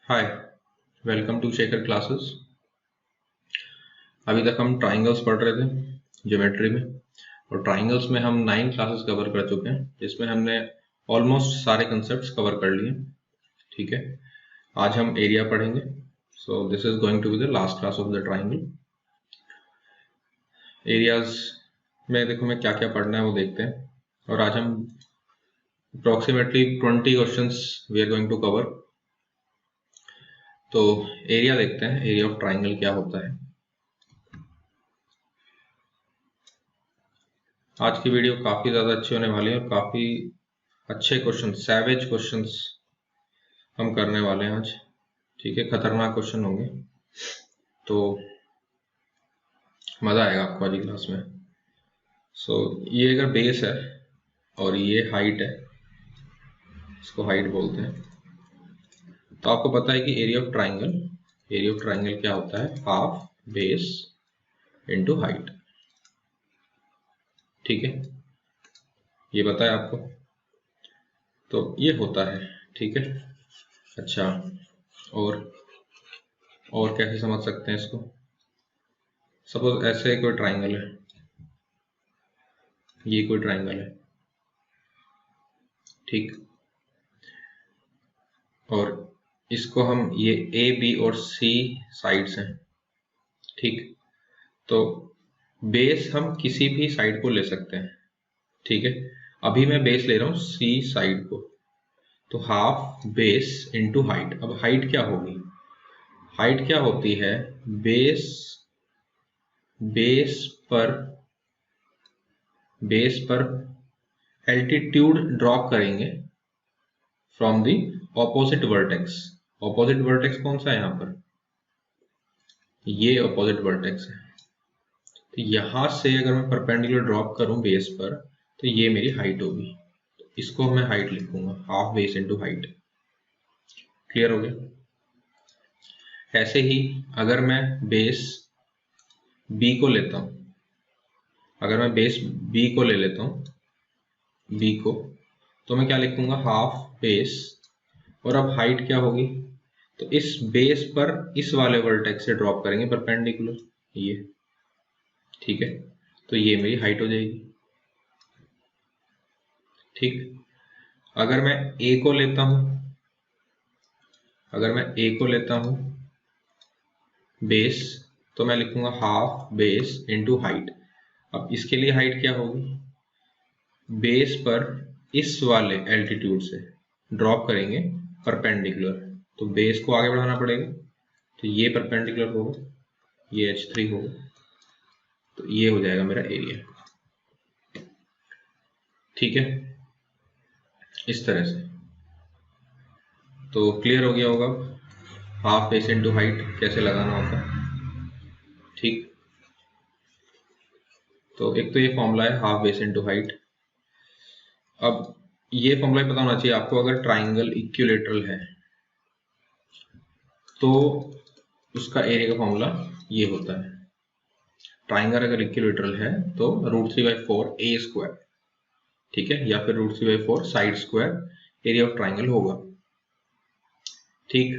Hi, welcome to Shekhar Classes. अभी तक हम ट्राइंगल्स पढ़ रहे थे ज्योमेट्री में, और ट्राइंगल्स में हम 9 क्लासेस कवर कर चुके हैं, जिसमें हमने ऑलमोस्ट सारे कंसेप्ट्स कवर कर लिए। ठीक है, आज हम एरिया पढ़ेंगे। So this is going to be the last class of the triangle. Areas में देखो मैं क्या क्या पढ़ना है वो देखते हैं, और आज हम approximately 20 questions we are going to cover. तो एरिया देखते हैं, एरिया ऑफ ट्राइंगल क्या होता है। आज की वीडियो काफ़ी ज़्यादा अच्छी होने वाली है और काफ़ी अच्छे क्वेश्चन, सैवेज क्वेश्चंस हम करने वाले हैं आज। ठीक है, खतरनाक क्वेश्चन होंगे, तो मज़ा आएगा आपको आज की क्लास में। सो ये अगर बेस है और ये हाइट है, इसको हाइट बोलते हैं, तो आपको पता है कि एरिया ऑफ ट्राइंगल क्या होता है? Half base into height. ठीक है, ये पता है आपको, तो ये होता है। ठीक है, अच्छा, और कैसे समझ सकते हैं इसको? सपोज ऐसे कोई ट्राइंगल है, ये कोई ट्राइंगल है, ठीक, और इसको हम ये ए बी और सी साइड्स हैं, ठीक, तो बेस हम किसी भी साइड को ले सकते हैं। ठीक है, अभी मैं बेस ले रहा हूँ सी साइड को, तो हाफ बेस इंटू हाइट। अब हाइट क्या होगी? हाइट क्या होती है? बेस बेस पर बेस पर एल्टीट्यूड ड्रॉप करेंगे from the opposite vertex. Opposite vertex कौन सा है यहाँ पर? ये ऑपोजिट वर्टेक्स है। तो यहां से अगर मैं परपेंडिकुलर ड्रॉप करूं बेस पर, तो ये मेरी हाइट होगी। तो इसको मैं हाइट लिखूंगा, half base into height. Clear हो गया? ऐसे ही अगर मैं बेस बी को लेता हूं, अगर मैं बेस बी को ले लेता हूं, बी को, तो मैं क्या लिखूंगा? हाफ बेस, और अब हाइट क्या होगी? तो इस बेस पर इस वाले वर्टेक्स से ड्रॉप करेंगे परपेंडिकुलर, ये। ठीक है, तो ये मेरी हाइट हो जाएगी। ठीक, अगर मैं ए को लेता हूं, अगर मैं ए को लेता हूं बेस, तो मैं लिखूंगा हाफ बेस इंटू हाइट। अब इसके लिए हाइट क्या होगी? बेस पर इस वाले एल्टीट्यूड से ड्रॉप करेंगे परपेंडिकुलर, तो बेस को आगे बढ़ाना पड़ेगा, तो ये परपेंडिकुलर होगा, ये h3 होगा, तो ये हो जाएगा मेरा एरिया। ठीक है, इस तरह से। तो क्लियर हो गया होगा हाफ बेस इंटू हाइट कैसे लगाना होता है। ठीक, तो एक तो ये फॉर्मूला है हाफ बेस इंटू हाइट। अब ये फॉर्मूला पता होना चाहिए आपको, अगर ट्राइंगल इक्विलेटरल है तो उसका एरिया का फॉर्मूला ये होता है। ट्राइंगल अगर इक्विलेटरल है तो √3/4 ए स्क्वायर, ठीक है, या फिर √3/4 side square area of triangle होगा। ठीक,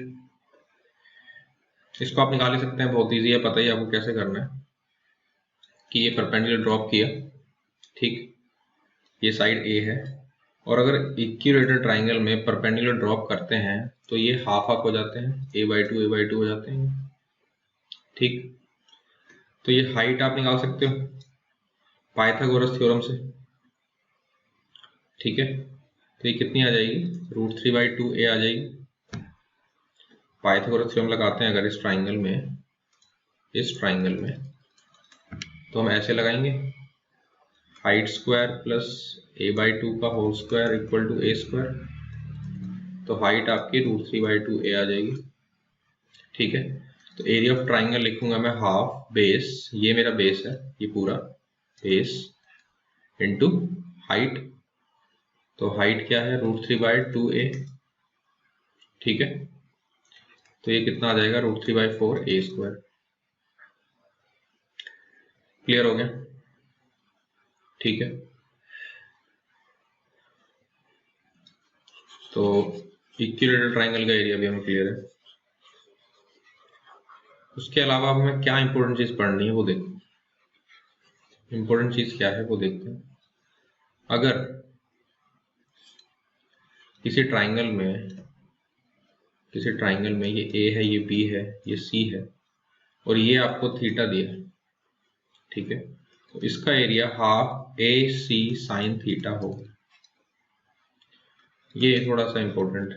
इसको आप निकाल ही सकते हैं, बहुत इजी है, पता ही आपको कैसे करना है। कि ये परपेंडिकुलर ड्रॉप किया, ठीक, ये साइड ए है, और अगर इक्विलेटरल ट्राइंगल में परपेंडिकुलर ड्रॉप करते हैं तो ये हाफ हाफ हो जाते हैं, a/2 हो जाते हैं। ठीक, तो ये हाइट आप निकाल सकते हो पाइथागोरस थ्योरम से। ठीक है, तो ये कितनी आ जाएगी? √3/2a आ जाएगी। पाइथागोरस थ्योरम लगाते हैं अगर इस ट्राइंगल में, तो हम ऐसे लगाएंगे, हाइट स्क्वायर प्लस a/2 का whole square equal to a square, तो हाइट आपकी √3/2a आ जाएगी। ठीक है, तो एरिया ऑफ ट्राइंगल लिखूंगा मैं हाफ बेस, ये मेरा बेस है, ये पूरा बेस इंटू हाइट, तो हाइट क्या है? √3/2a। ठीक है, तो ये कितना आ जाएगा? √3/4 a स्क्वायर। क्लियर हो गया? ठीक है, तो इक्विलेटरल ट्राइंगल का एरिया भी हमें क्लियर है। उसके अलावा हमें क्या इंपॉर्टेंट चीज पढ़नी है वो देखो। इंपॉर्टेंट चीज क्या है वो देखते हैं। अगर किसी ट्राइंगल में ये ए है, ये बी है, ये सी है और ये आपको थीटा दिया है, ठीक है, तो इसका एरिया हाफ ए सी साइन थीटा होगा। ये थोड़ा सा इंपॉर्टेंट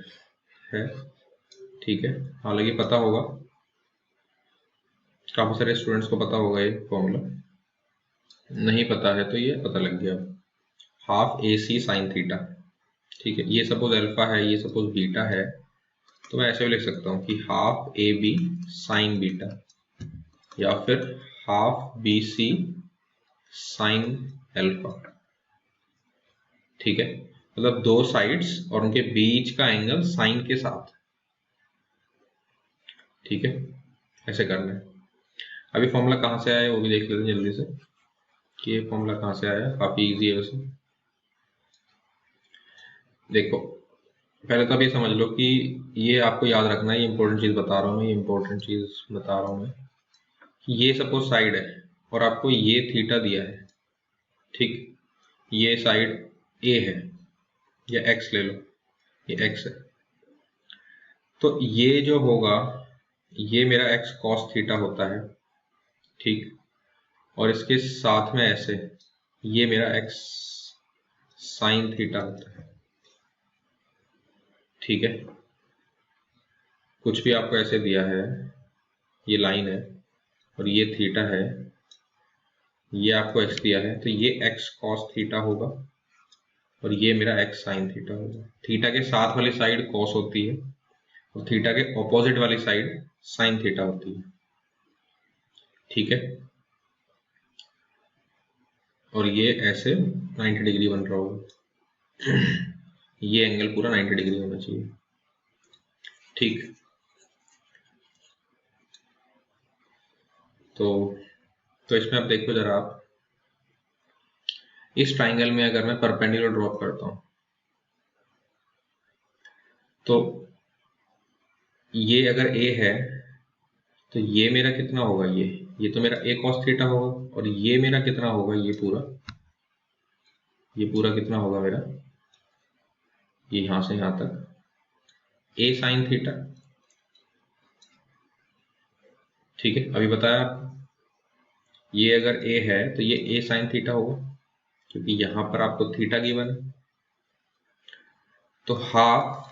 है, ठीक है, हालांकि पता होगा, काफी सारे स्टूडेंट्स को पता होगा ये फॉर्मूला, नहीं पता है तो ये पता लग गया। हाफ ए सी साइन थीटा, ठीक है, ये सपोज अल्फा है, ये सपोज बीटा है, तो मैं ऐसे भी लिख सकता हूँ कि half A B sine beta या फिर half B C sine alpha, ठीक है, मतलब दो साइड्स और उनके बीच का एंगल साइन के साथ, ठीक है, ऐसे करना है। अभी फॉर्मूला कहाँ से आया वो भी देख लेते हैं जल्दी से कि ये फॉर्मूला कहाँ से आया। काफी इजी है वैसे। देखो पहले तो आप ये समझ लो कि ये आपको याद रखना है, ये इंपॉर्टेंट चीज बता रहा हूँ मैं, ये इंपॉर्टेंट चीज बता रहा हूँ मैं कि ये सपोज साइड है और आपको ये थीटा दिया है, ठीक, ये साइड ए है या एक्स ले लो, ये एक्स है, तो ये जो होगा ये मेरा एक्स कॉस थीटा होता है, ठीक, और इसके साथ में ऐसे ये मेरा एक्स साइन थीटा होता है, ठीक है, कुछ भी आपको ऐसे दिया है, ये लाइन है और ये थीटा है, ये आपको एक्स दिया है, तो ये एक्स कॉस थीटा होगा और ये मेरा एक्स साइन थीटा होगा। थीटा के साथ वाली साइड कॉस होती है और थीटा के ऑपोजिट वाली साइड साइन थीटा होती है, ठीक है, और ये ऐसे 90 डिग्री बन रहा होगा ये एंगल पूरा 90 डिग्री होना चाहिए, ठीक। तो इसमें आप देखो जरा, आप इस ट्राइंगल में अगर मैं परपेंडिकुलर ड्रॉप करता हूं तो ये अगर ए है तो ये मेरा कितना होगा, ये तो मेरा ए कॉस थीटा होगा और ये मेरा कितना होगा, ये पूरा कितना होगा मेरा, ये यहां से यहां तक ए साइन थीटा, ठीक है। अभी बताया आपको ये अगर ए है तो ये ए साइन थीटा होगा क्योंकि यहां पर आपको थीटा गिवन है, तो हाफ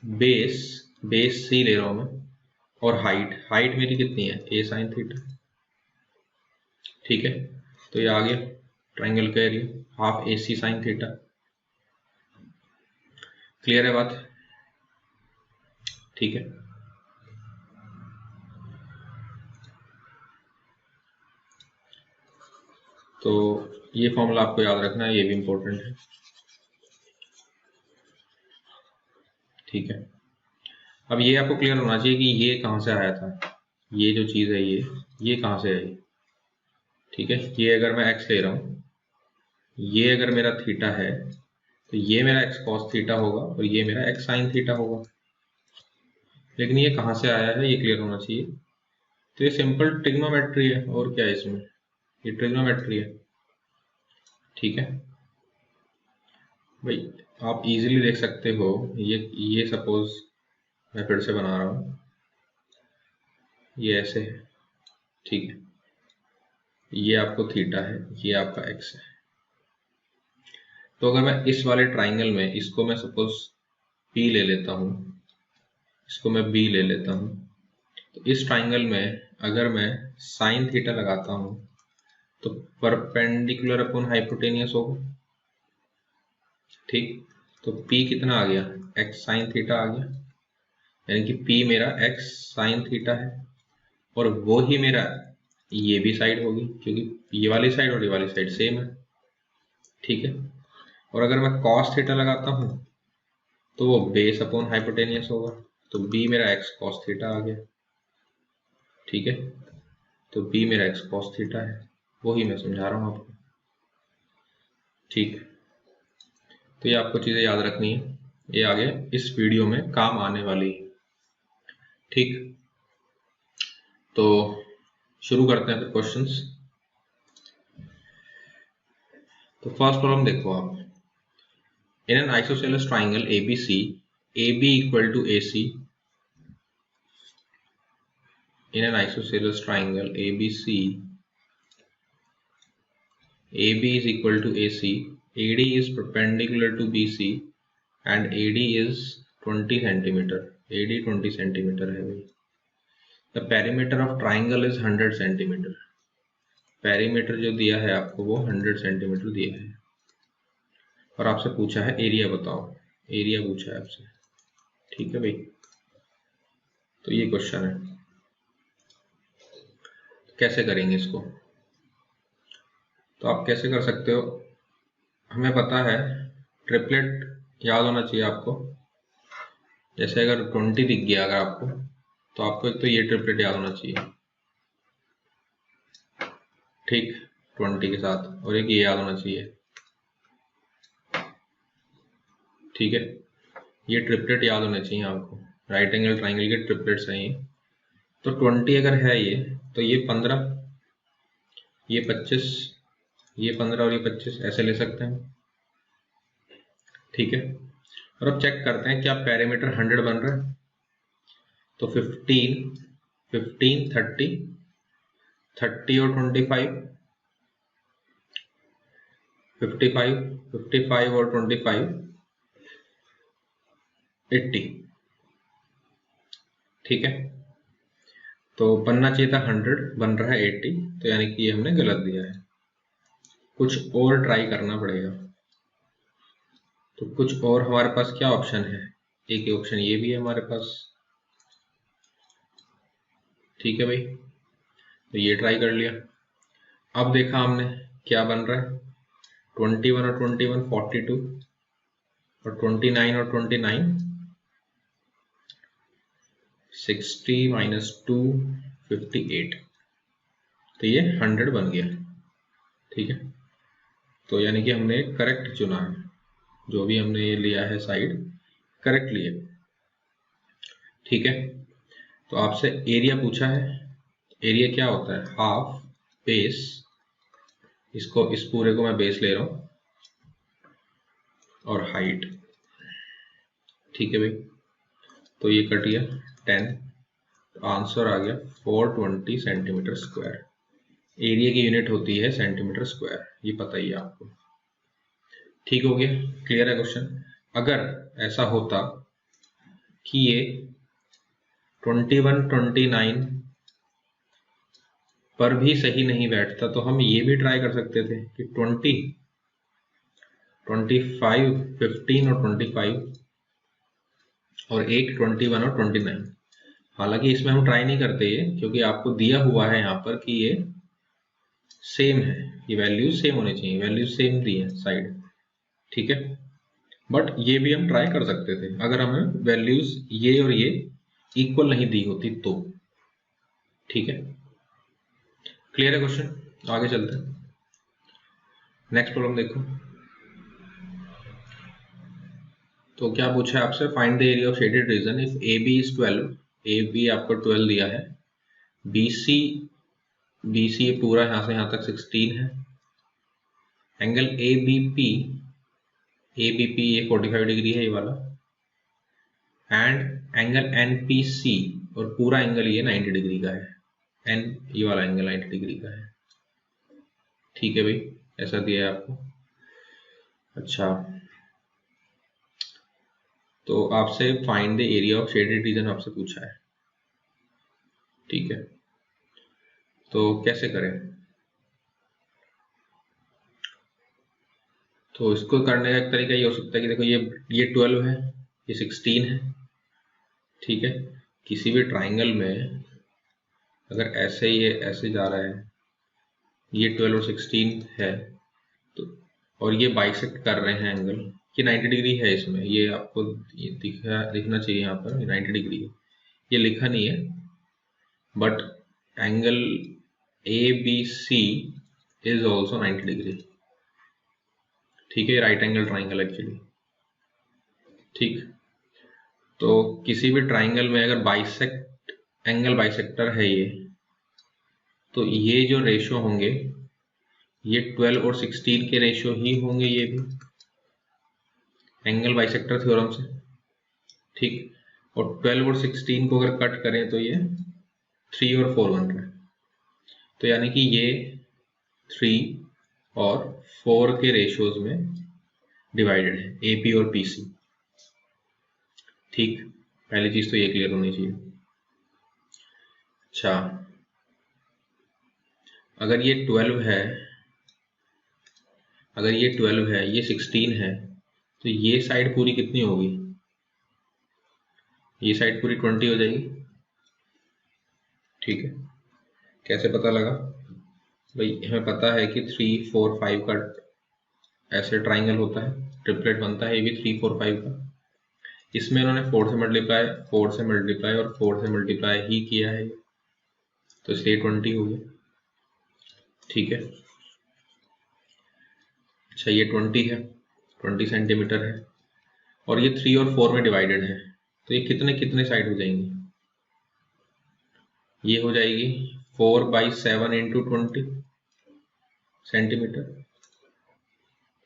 बेस सी ले रहा हूं मैं और हाइट मेरी कितनी है, ए साइन थीटा, ठीक है, तो ये आ गया ट्राइंगल का एरिया हाफ ए सी साइन थीटा। क्लियर है बात, ठीक है। तो ये फॉर्मूला आपको याद रखना है, ये भी इंपॉर्टेंट है, ठीक है। अब ये आपको क्लियर होना चाहिए कि ये कहां से आया था, ये जो चीज है ये कहां से आई, ठीक है। ये अगर मैं एक्स ले रहा हूं, ये अगर मेरा थीटा है तो ये मेरा एक्स कॉस थीटा होगा और ये मेरा एक्स साइन थीटा होगा, लेकिन ये कहां से आया है ये क्लियर होना चाहिए। तो ये सिंपल ट्रिग्नोमेट्री है और क्या है इसमें, ये ट्रिग्नोमेट्री है, ठीक है भाई। आप इजीली देख सकते हो, ये सपोज मैं फिर से बना रहा हूं, ये ऐसे है, ठीक है, ये आपको थीटा है, ये आपका एक्स है। तो अगर मैं इस वाले ट्राइंगल में इसको मैं सपोज P ले लेता हूं, इसको मैं B ले लेता हूं, तो इस ट्राइंगल में अगर मैं साइन थीटा लगाता हूं तो परपेंडिकुलर अपॉन हाइपोटेनियस होगा, ठीक। तो P कितना आ गया, एक्स साइन थीटा आ गया, यानी कि P मेरा एक्स साइन थीटा है और वो ही मेरा ये भी साइड होगी क्योंकि ये वाली साइड और ये वाली साइड सेम है, ठीक है। और अगर मैं कॉस थीटा लगाता हूं तो वो बेस अपॉन हाइपोटेनियस होगा, तो B मेरा एक्स कॉस थीटा आ गया, ठीक है। तो B मेरा एक्स कॉस थीटा है, वही मैं समझा रहा हूं आपको, ठीक। तो ये आपको चीजें याद रखनी है, ये आगे इस वीडियो में काम आने वाली। ठीक, तो शुरू करते हैं फिर क्वेश्चंस। तो फर्स्ट प्रॉब्लम देखो आप। In an isosceles triangle ABC, AB equal to AC, in an isosceles triangle ABC, AB is equal to AC, AD is perpendicular to BC and AD is 20 centimeter, AD 20 centimeter है भाई। The perimeter of triangle is 100 centimeter, perimeter जो दिया है आपको वो 100 centimeter दिया है और आपसे पूछा है एरिया बताओ, एरिया पूछा है आपसे। ठीक है भाई, तो ये क्वेश्चन है, कैसे करेंगे इसको। तो आप कैसे कर सकते हो, हमें पता है ट्रिपलेट याद होना चाहिए आपको। जैसे अगर 20 दिख गया अगर आपको, तो आपको एक तो ये ट्रिपलेट याद होना चाहिए, ठीक, 20 के साथ, और एक ये याद होना चाहिए। ठीक है, ये ट्रिपलेट याद होने चाहिए आपको, राइट एंगल ट्राइंगल के ट्रिपलेट्स हैं ये। तो 20 अगर है ये, तो ये 15, ये 25, ये 15 और ये 25 ऐसे ले सकते हैं। ठीक है, और अब चेक करते हैं क्या पेरीमीटर 100 बन रहा है। तो 15, 15, 30, 30 और 25, 55, 55 और 25, 80। ठीक है, तो बनना चाहिए था 100, बन रहा है 80, तो यानी कि ये हमने गलत दिया है, कुछ और ट्राई करना पड़ेगा। तो कुछ और हमारे पास क्या ऑप्शन है, एक ऑप्शन ये भी है हमारे पास। ठीक है भाई, तो ये ट्राई कर लिया। अब देखा हमने क्या बन रहा है, 21 और 21 42, और 29 और 29 60 माइनस 2 58, तो ये 100 बन गया। ठीक है, तो यानी कि हमने करेक्ट चुना है, जो भी हमने ये लिया है साइड करेक्ट लिए। ठीक है, तो आपसे एरिया पूछा है, एरिया क्या होता है, हाफ बेस, इसको इस पूरे को मैं बेस ले रहा हूं, और हाइट। ठीक है भाई, तो ये कट गया 10, तो आंसर आ गया 420 सेंटीमीटर स्क्वायर। एरिया की यूनिट होती है सेंटीमीटर स्क्वायर, ये पता ही है आपको। ठीक हो गया, क्लियर है क्वेश्चन। अगर ऐसा होता कि ये 21, 29 पर भी सही नहीं बैठता, तो हम ये भी ट्राई कर सकते थे कि 20, 25, 15 और 25, और एक 21 और 29। हालांकि इसमें हम ट्राई नहीं करते ये, क्योंकि आपको दिया हुआ है यहाँ पर कि ये सेम है, ये वैल्यूज सेम होनी चाहिए, वैल्यूज सेम दी है साइड। ठीक है, बट ये भी हम ट्राई कर सकते थे अगर हमें वैल्यूज ये और ये इक्वल नहीं दी होती तो। ठीक है, क्लियर है क्वेश्चन, आगे चलते हैं। नेक्स्ट प्रॉब्लम देखो। तो क्या पूछा है आपसे, find the area of shaded region if A B is 12, A B आपको 12 दिया है, बी सी पूरा यहां से यहां तक 16 है, एंगल ए बी पी ये 45 डिग्री है ये वाला, and angle N P C, और पूरा एंगल ये 90 डिग्री का है, एन ये वाला एंगल 90 डिग्री का है। ठीक है भाई, ऐसा दिया है आपको। अच्छा, तो आपसे find the area of shaded reason आपसे पूछा है। ठीक है, तो कैसे करें, तो इसको करने का एक तरीका ये हो सकता है कि देखो ये 12 है, ये 16 है। ठीक है, किसी भी ट्राइंगल में अगर ऐसे ये ऐसे जा रहा है, ये 12 और 16 है, तो और ये बाइसेक्ट कर रहे हैं एंगल, ये 90 डिग्री है, इसमें ये आपको ये दिखना चाहिए यहाँ पर 90 डिग्री है, ये लिखा नहीं है, but angle A B C is also 90 degree. ठीक है, राइट एंगल ट्राइंगल एक्चुअली। ठीक। तो किसी भी ट्राइंगल में अगर एंगल बाइसेक्टर है ये, तो ये जो रेशियो होंगे ये 12 और 16 के रेशियो ही होंगे, ये भी एंगल बाइसेक्टर थ्योरम से, ठीक। और 12 और 16 को अगर कट करें तो ये 3 और 4 बन रहा है। तो यानी कि ये 3 और 4 के रेशियोज में डिवाइडेड है, AP और PC, ठीक। पहली चीज तो ये क्लियर होनी चाहिए। अच्छा, अगर ये 12 है, अगर ये 12 है, ये 16 है, तो ये साइड पूरी कितनी होगी? ये साइड पूरी 20 हो जाएगी, ठीक है। कैसे पता लगा भाई? हमें पता है कि 3, 4, 5 का ऐसे ट्राइंगल होता है, ट्रिपलेट बनता है, ये भी 3, 4, 5 का। इसमें इन्होंने 4 से मल्टीप्लाई और 4 से मल्टीप्लाई ही किया है, तो इसलिए 20 हो गया, ठीक है। अच्छा, ये 20 है, 20 सेंटीमीटर है, और ये 3 और 4 में डिवाइडेड है, तो ये कितने कितने साइड हो जाएंगी? ये हो जाएगी 4/7 इंटू 20 सेंटीमीटर,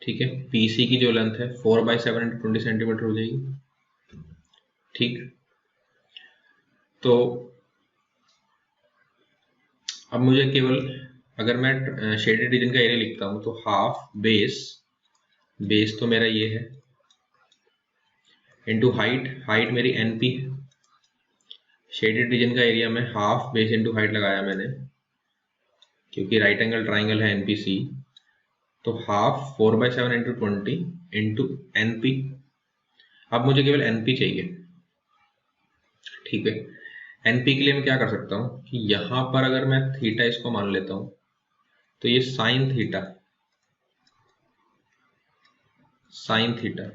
ठीक है। PC की जो लेंथ है 4/7 इंटू 20 सेंटीमीटर हो जाएगी, ठीक। तो अब मुझे केवल, अगर मैं शेडेड रीजन का एरिया लिखता हूं तो हाफ बेस तो मेरा ये है, इंटू हाइट मेरी NP है। शेडेड रीजन का एरिया में हाफ बेस इंटू हाइट लगाया मैंने, क्योंकि राइट एंगल ट्राइंगल है NPC, तो हाफ 4/7 इंटू 20 इंटू NP। अब मुझे केवल NP चाहिए, ठीक है। NP के लिए मैं क्या कर सकता हूं कि यहां पर अगर मैं थीटा इसको मान लेता हूं, तो ये साइन थीटा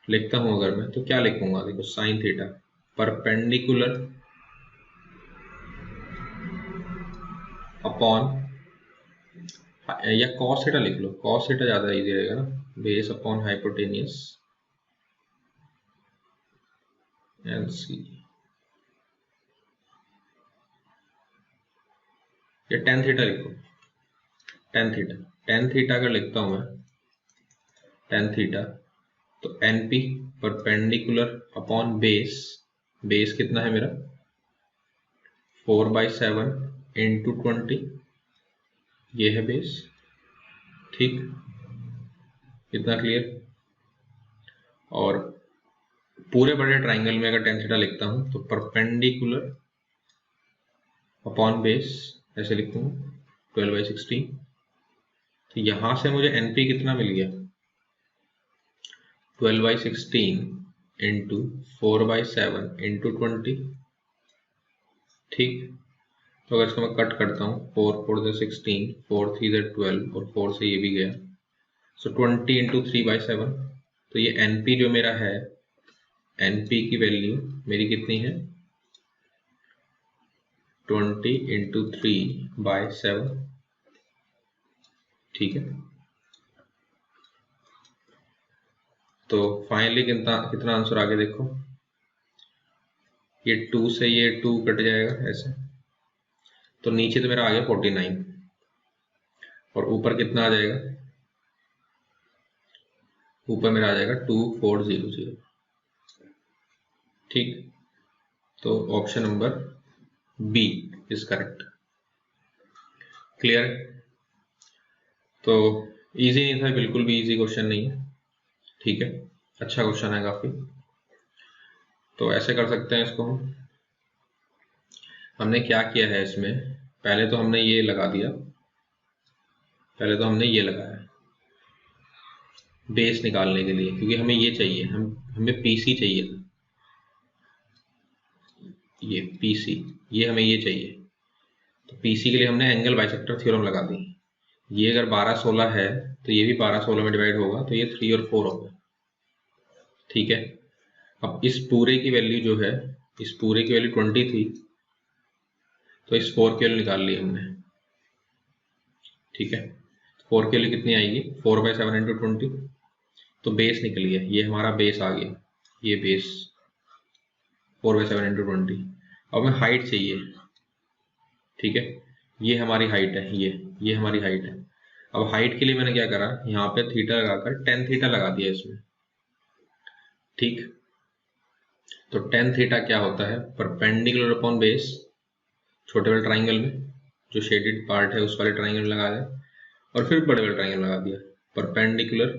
लिखता हूं अगर मैं, तो क्या लिखूंगा? देखो, साइन थीटा परपेंडिकुलर अपॉन, या कॉस थीटा लिख लो, कॉस थीटा ज्यादा इजी रहेगा ना, बेस अपॉन हाइपोटेनियस LC, या टेन थीटा लिखो, टेन थीटा अगर लिखता हूं मैं, टेन थीटा, तो NP परपेंडिकुलर अपॉन बेस कितना है मेरा? 4/7 इंटू 20, ये है बेस, ठीक। कितना क्लियर? और पूरे बड़े ट्राइंगल में अगर टेन थीटा लिखता हूं तो परपेंडिकुलर अपॉन बेस ऐसे लिखूंगा 12/16। तो यहां से मुझे NP कितना मिल गया? 12/16 इंटू 4/7 इंटू 20, ठीक। तो अगर इसको मैं कट करता हूँ, 4 4 से 16, 4 3 से 12, और 4 से ये भी गया, सो 20 इंटू 3/7। तो ये NP जो मेरा है, NP की वैल्यू मेरी कितनी है? 20 इंटू 3/7, ठीक है। तो फाइनली कितना आंसर आ गया देखो, ये 2 से ये 2 कट जाएगा ऐसे, तो नीचे तो मेरा आ गया 49, और ऊपर कितना आ जाएगा? ऊपर मेरा आ जाएगा 2400, ठीक। तो option number B is correct. Clear? तो इजी नहीं था, बिल्कुल भी इजी क्वेश्चन नहीं है, ठीक है। अच्छा क्वेश्चन है काफी। तो ऐसे कर सकते हैं इसको हमने क्या किया है इसमें, पहले तो हमने ये लगा दिया, पहले तो हमने ये लगाया बेस निकालने के लिए, क्योंकि हमें ये चाहिए, हमें PC चाहिए था, ये PC, ये हमें ये चाहिए। तो PC के लिए हमने एंगल बाइसेक्टर थ्योरम लगा दी। ये अगर 12-16 है तो ये भी 12-16 में डिवाइड होगा, तो ये 3 और 4 होगा, ठीक है। अब इस पूरे की वैल्यू जो है, इस पूरे की वैल्यू 20 थी, तो इस 4 की वैल्यू निकाल ली हमने, ठीक है। 4 की वैल्यू कितनी आएगी? 4/7 इंटू 20, तो बेस निकल गया, ये हमारा बेस आ गया, ये बेस 4/7 इंटू 20। अब हमें हाइट चाहिए, ठीक है, ये हमारी हाइट है, ये हमारी हाइट है। अब हाइट के लिए मैंने क्या करा, यहाँ पे थीटा लगाकर tan थीटा लगा दिया इसमें, ठीक। तो tan थीटा क्या होता है, परपेंडिकुलर अपॉन बेस, छोटे वाले ट्राइंगल में जो शेडेड पार्ट है उस वाले ट्राइंगल में लगा दिया, और फिर बड़े वाले ट्राइंगल लगा दिया। Perpendicular,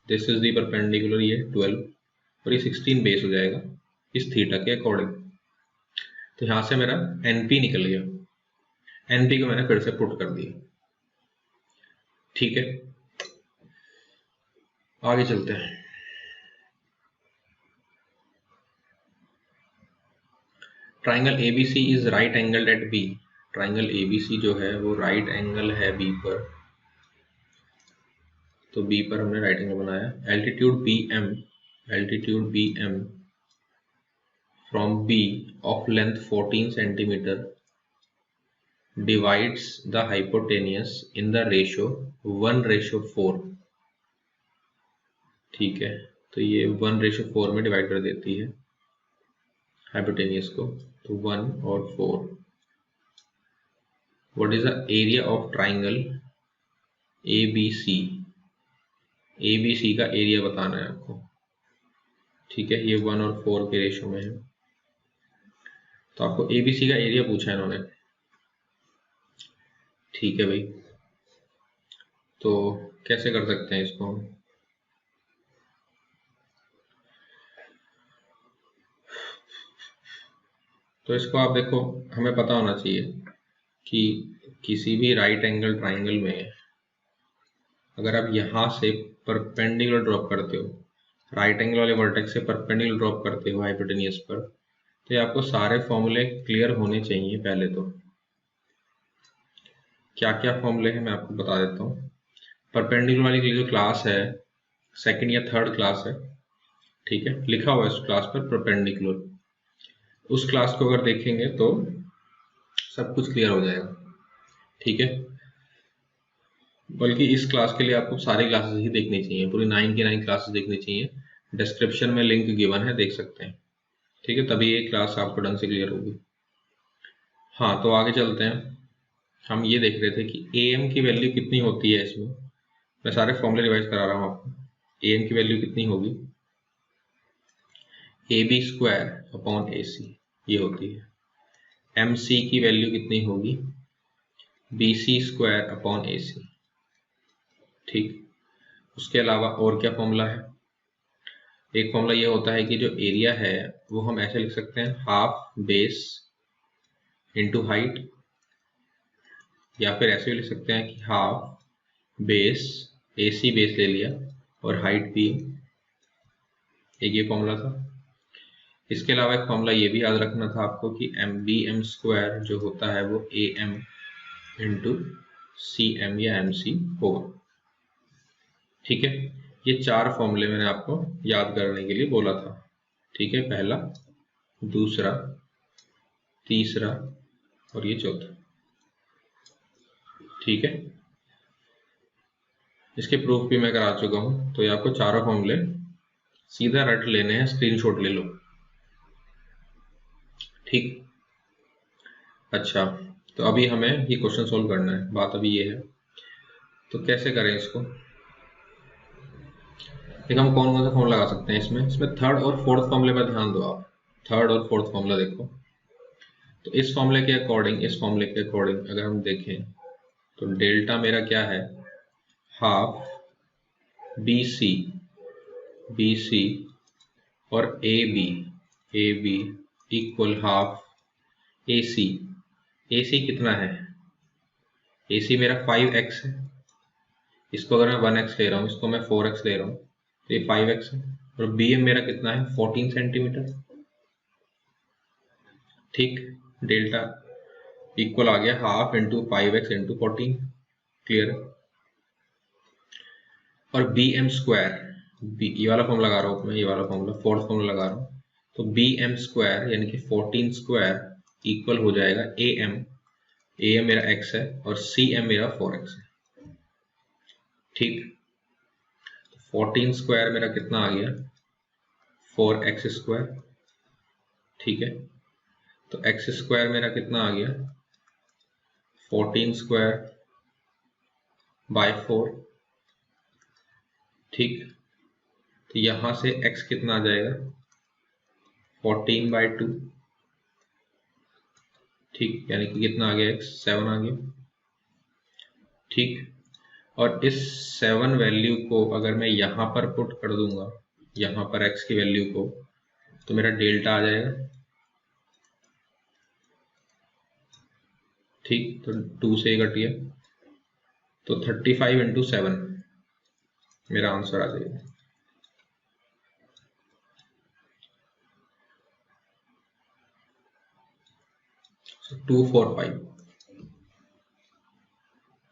this is the perpendicular, ये 12 और ये 16 बेस हो जाएगा इस थीटा के अकॉर्डिंग। तो यहाँ से मेरा NP निकल गया, NP को मैंने फिर से पुट कर दिया, ठीक है। आगे चलते हैं। Triangle ABC is right angle at B। Triangle ABC जो है वो राइट एंगल है B पर, तो B पर हमने राइट एंगल बनाया। Altitude BM from B of length 14 centimetre divides the hypotenuse in the ratio 1:4, ठीक है। तो ये 1:4 में डिवाइड कर देती है हाइपोटेनियस को, तो 1 और 4। What is the area of triangle ABC? ABC का एरिया बताना है आपको, ठीक है। ये 1 और 4 के रेशो में है, तो आपको ABC का एरिया पूछा है इन्होंने, ठीक है भाई। तो कैसे कर सकते हैं इसको हम, तो इसको आप देखो, हमें पता होना चाहिए कि किसी भी राइट एंगल ट्राइंगल में अगर आप यहाँ से परपेंडिकुलर ड्रॉप करते हो, राइट एंगल वाले वर्टेक्स से परपेंडिकुलर ड्रॉप करते हो हाइपोटेनियस पर, तो ये आपको सारे फॉर्मूले क्लियर होने चाहिए। पहले तो क्या क्या फॉर्मूले हैं मैं आपको बता देता हूँ। परपेंडिकुलर वाली जो क्लास है, सेकंड या थर्ड क्लास है, ठीक है, लिखा हुआ है उस क्लास पर परपेंडिकुलर। उस क्लास को अगर देखेंगे तो सब कुछ क्लियर हो जाएगा, ठीक है। बल्कि इस क्लास के लिए आपको सारी क्लासेस ही देखनी चाहिए, पूरी 9 की 9 क्लासेस देखनी चाहिए। डिस्क्रिप्शन में लिंक गिवन है, देख सकते हैं, ठीक है, तभी ये क्लास आपको ढंग से क्लियर होगी। हाँ, तो आगे चलते हैं। हम ये देख रहे थे कि AM की वैल्यू कितनी होती है इसमें। मैं सारे फॉर्मूले रिवाइज करा रहा हूँ आपको। AM की वैल्यू कितनी होगी, AB² अपॉन AC ये होती है। MC की वैल्यू कितनी होगी, BC² अपॉन AC, ठीक। उसके अलावा और क्या फॉर्मूला है, एक फॉर्मूला ये होता है कि जो एरिया है वो हम ऐसे लिख सकते हैं, हाफ बेस इंटू हाइट, या फिर ऐसे भी लिख सकते हैं कि हाफ बेस, AC बेस ले लिया और हाइट भी, एक ये फॉर्मूला था। इसके अलावा एक फॉर्मूला ये भी याद रखना था आपको कि BM² जो होता है वो AM इंटू CM या MC होगा, ठीक है। ये 4 फॉर्मूले मैंने आपको याद करने के लिए बोला था, ठीक है। पहला, दूसरा, तीसरा और ये चौथा, ठीक है। इसके प्रूफ भी मैं करा चुका हूं, तो ये आपको चारों फॉर्मूले सीधा रट लेने हैं, स्क्रीनशॉट ले लो, ठीक। अच्छा, तो अभी हमें ये क्वेश्चन सोल्व करना है, बात अभी ये है। तो कैसे करें इसको, देखो हम कौन कौन सा फॉर्मूला लगा सकते हैं इसमें थर्ड और फोर्थ फॉर्मूले पर ध्यान दो आप। थर्ड और फोर्थ फॉर्मूला देखो, तो इस फॉर्मूले के अकॉर्डिंग अगर हम देखें तो डेल्टा मेरा क्या है, हाफ BC और AB इक्वल हाफ AC कितना है, AC मेरा 5x है, इसको अगर मैं 1x ले रहा हूँ, इसको मैं 4x ले रहा हूँ, तो ये 5x है। और BM मेरा कितना है, 14 सेंटीमीटर, ठीक। डेल्टा इक्वल आ गया half into 5x into 14, clear. और BM², ये वाला फॉर्मूला लगा रहा हूँ मैं, ये वाला फॉर्मूला फोर्थ फॉर्मूला लगा रहा हूँ, तो BM² यानी कि 14² इक्वल हो जाएगा AM मेरा x है और CM मेरा 4x है, ठीक। 14² मेरा कितना आ गया, 4x², ठीक है। तो x² मेरा कितना आ गया 14²/4, ठीक। तो यहां से x कितना आ जाएगा 14/2, ठीक, यानी कि कितना आ गया x 7 आ गया, ठीक। और इस 7 वैल्यू को अगर मैं यहां पर पुट कर दूंगा, यहां पर x की वैल्यू को, तो मेरा डेल्टा आ जाएगा, ठीक। तो 2 से कट गया, तो 35 × 7 मेरा आंसर आ जाएगा। So 245,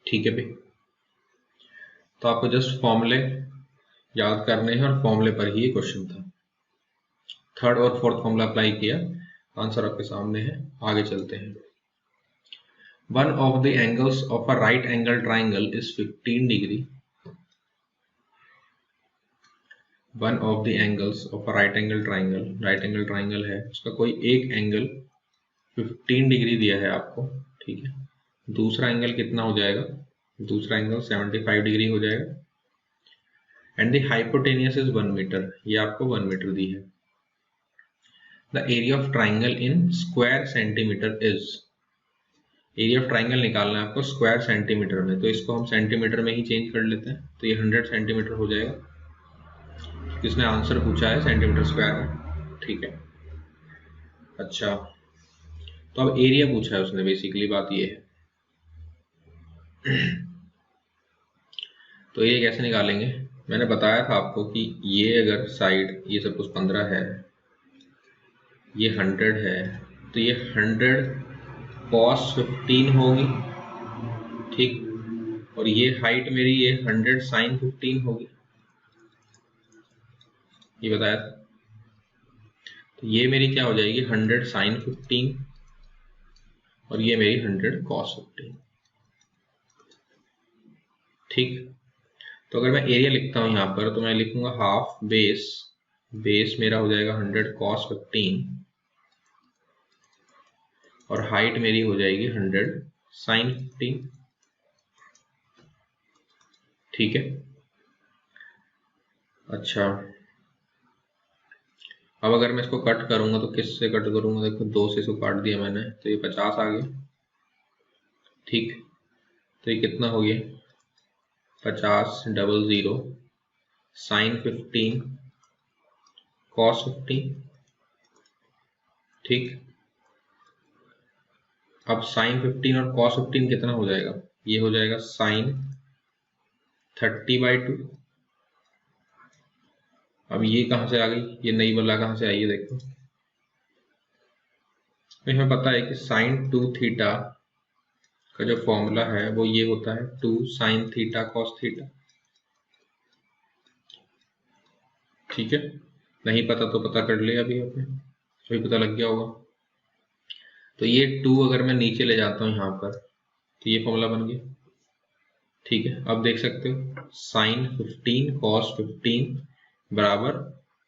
ठीक है भाई। तो आपको जस्ट फॉर्मूले याद करने हैं और फॉर्मूले पर ही ये क्वेश्चन था। थर्ड और फोर्थ फॉर्मूला अप्लाई किया, आंसर आपके सामने है। आगे चलते हैं। One of the angles of a right angle triangle is 15 degree. One of the angles of a right angle triangle है, उसका कोई एक एंगल 15 डिग्री दिया है आपको, ठीक है। दूसरा एंगल कितना हो जाएगा, दूसरा एंगल 75 डिग्री हो जाएगा। And the hypotenuse is 1 metre, ये आपको 1 मीटर दी है। The area of triangle in square centimetre is, area of triangle निकालना है आपको स्क्वायर सेंटीमीटर में, तो इसको हम सेंटीमीटर में ही चेंज कर लेते हैं, तो ये 100 सेंटीमीटर हो जाएगा। किसने आंसर पूछा है सेंटीमीटर स्क्वायर में, ठीक है। अच्छा, तो अब एरिया पूछा है उसने, बेसिकली बात ये है। तो ये कैसे निकालेंगे, मैंने बताया था आपको कि ये अगर साइड ये सपोज 15 है, ये 100 है, तो ये 100 cos 15 होगी, ठीक। और ये हाइट मेरी ये 100 sin 15 होगी, ये बताया था। तो ये मेरी क्या हो जाएगी 100 sin 15 और ये मेरी 100 cos 15, ठीक। तो अगर मैं एरिया लिखता हूं यहां पर, तो मैं लिखूंगा हाफ बेस मेरा हो जाएगा 100 cos 15 और हाइट मेरी हो जाएगी 100 sin 15, ठीक है। अच्छा, अब अगर मैं इसको कट करूंगा तो किससे कट करूंगा, देखो 2 से इसको काट दिया मैंने, तो ये 50 आ गया, ठीक। तो ये कितना हो गया 50 00 sin 15 cos 15, ठीक। अब sin 15 और cos 15 कितना हो जाएगा, ये हो जाएगा sin 30/2। अब ये कहां से आ गई, ये नई वाला कहां से आई है, देखो। तो हमें पता है कि sin 2 थीटा का जो फॉर्मूला है वो ये होता है 2 sin थीटा cos थीटा, ठीक है। नहीं पता तो पता कर ले, अभी पता लग गया होगा। तो ये 2 अगर मैं नीचे ले जाता हूं यहाँ पर, तो ये फॉर्मूला बन गया, ठीक है। अब देख सकते हो sin 15 cos 15 बराबर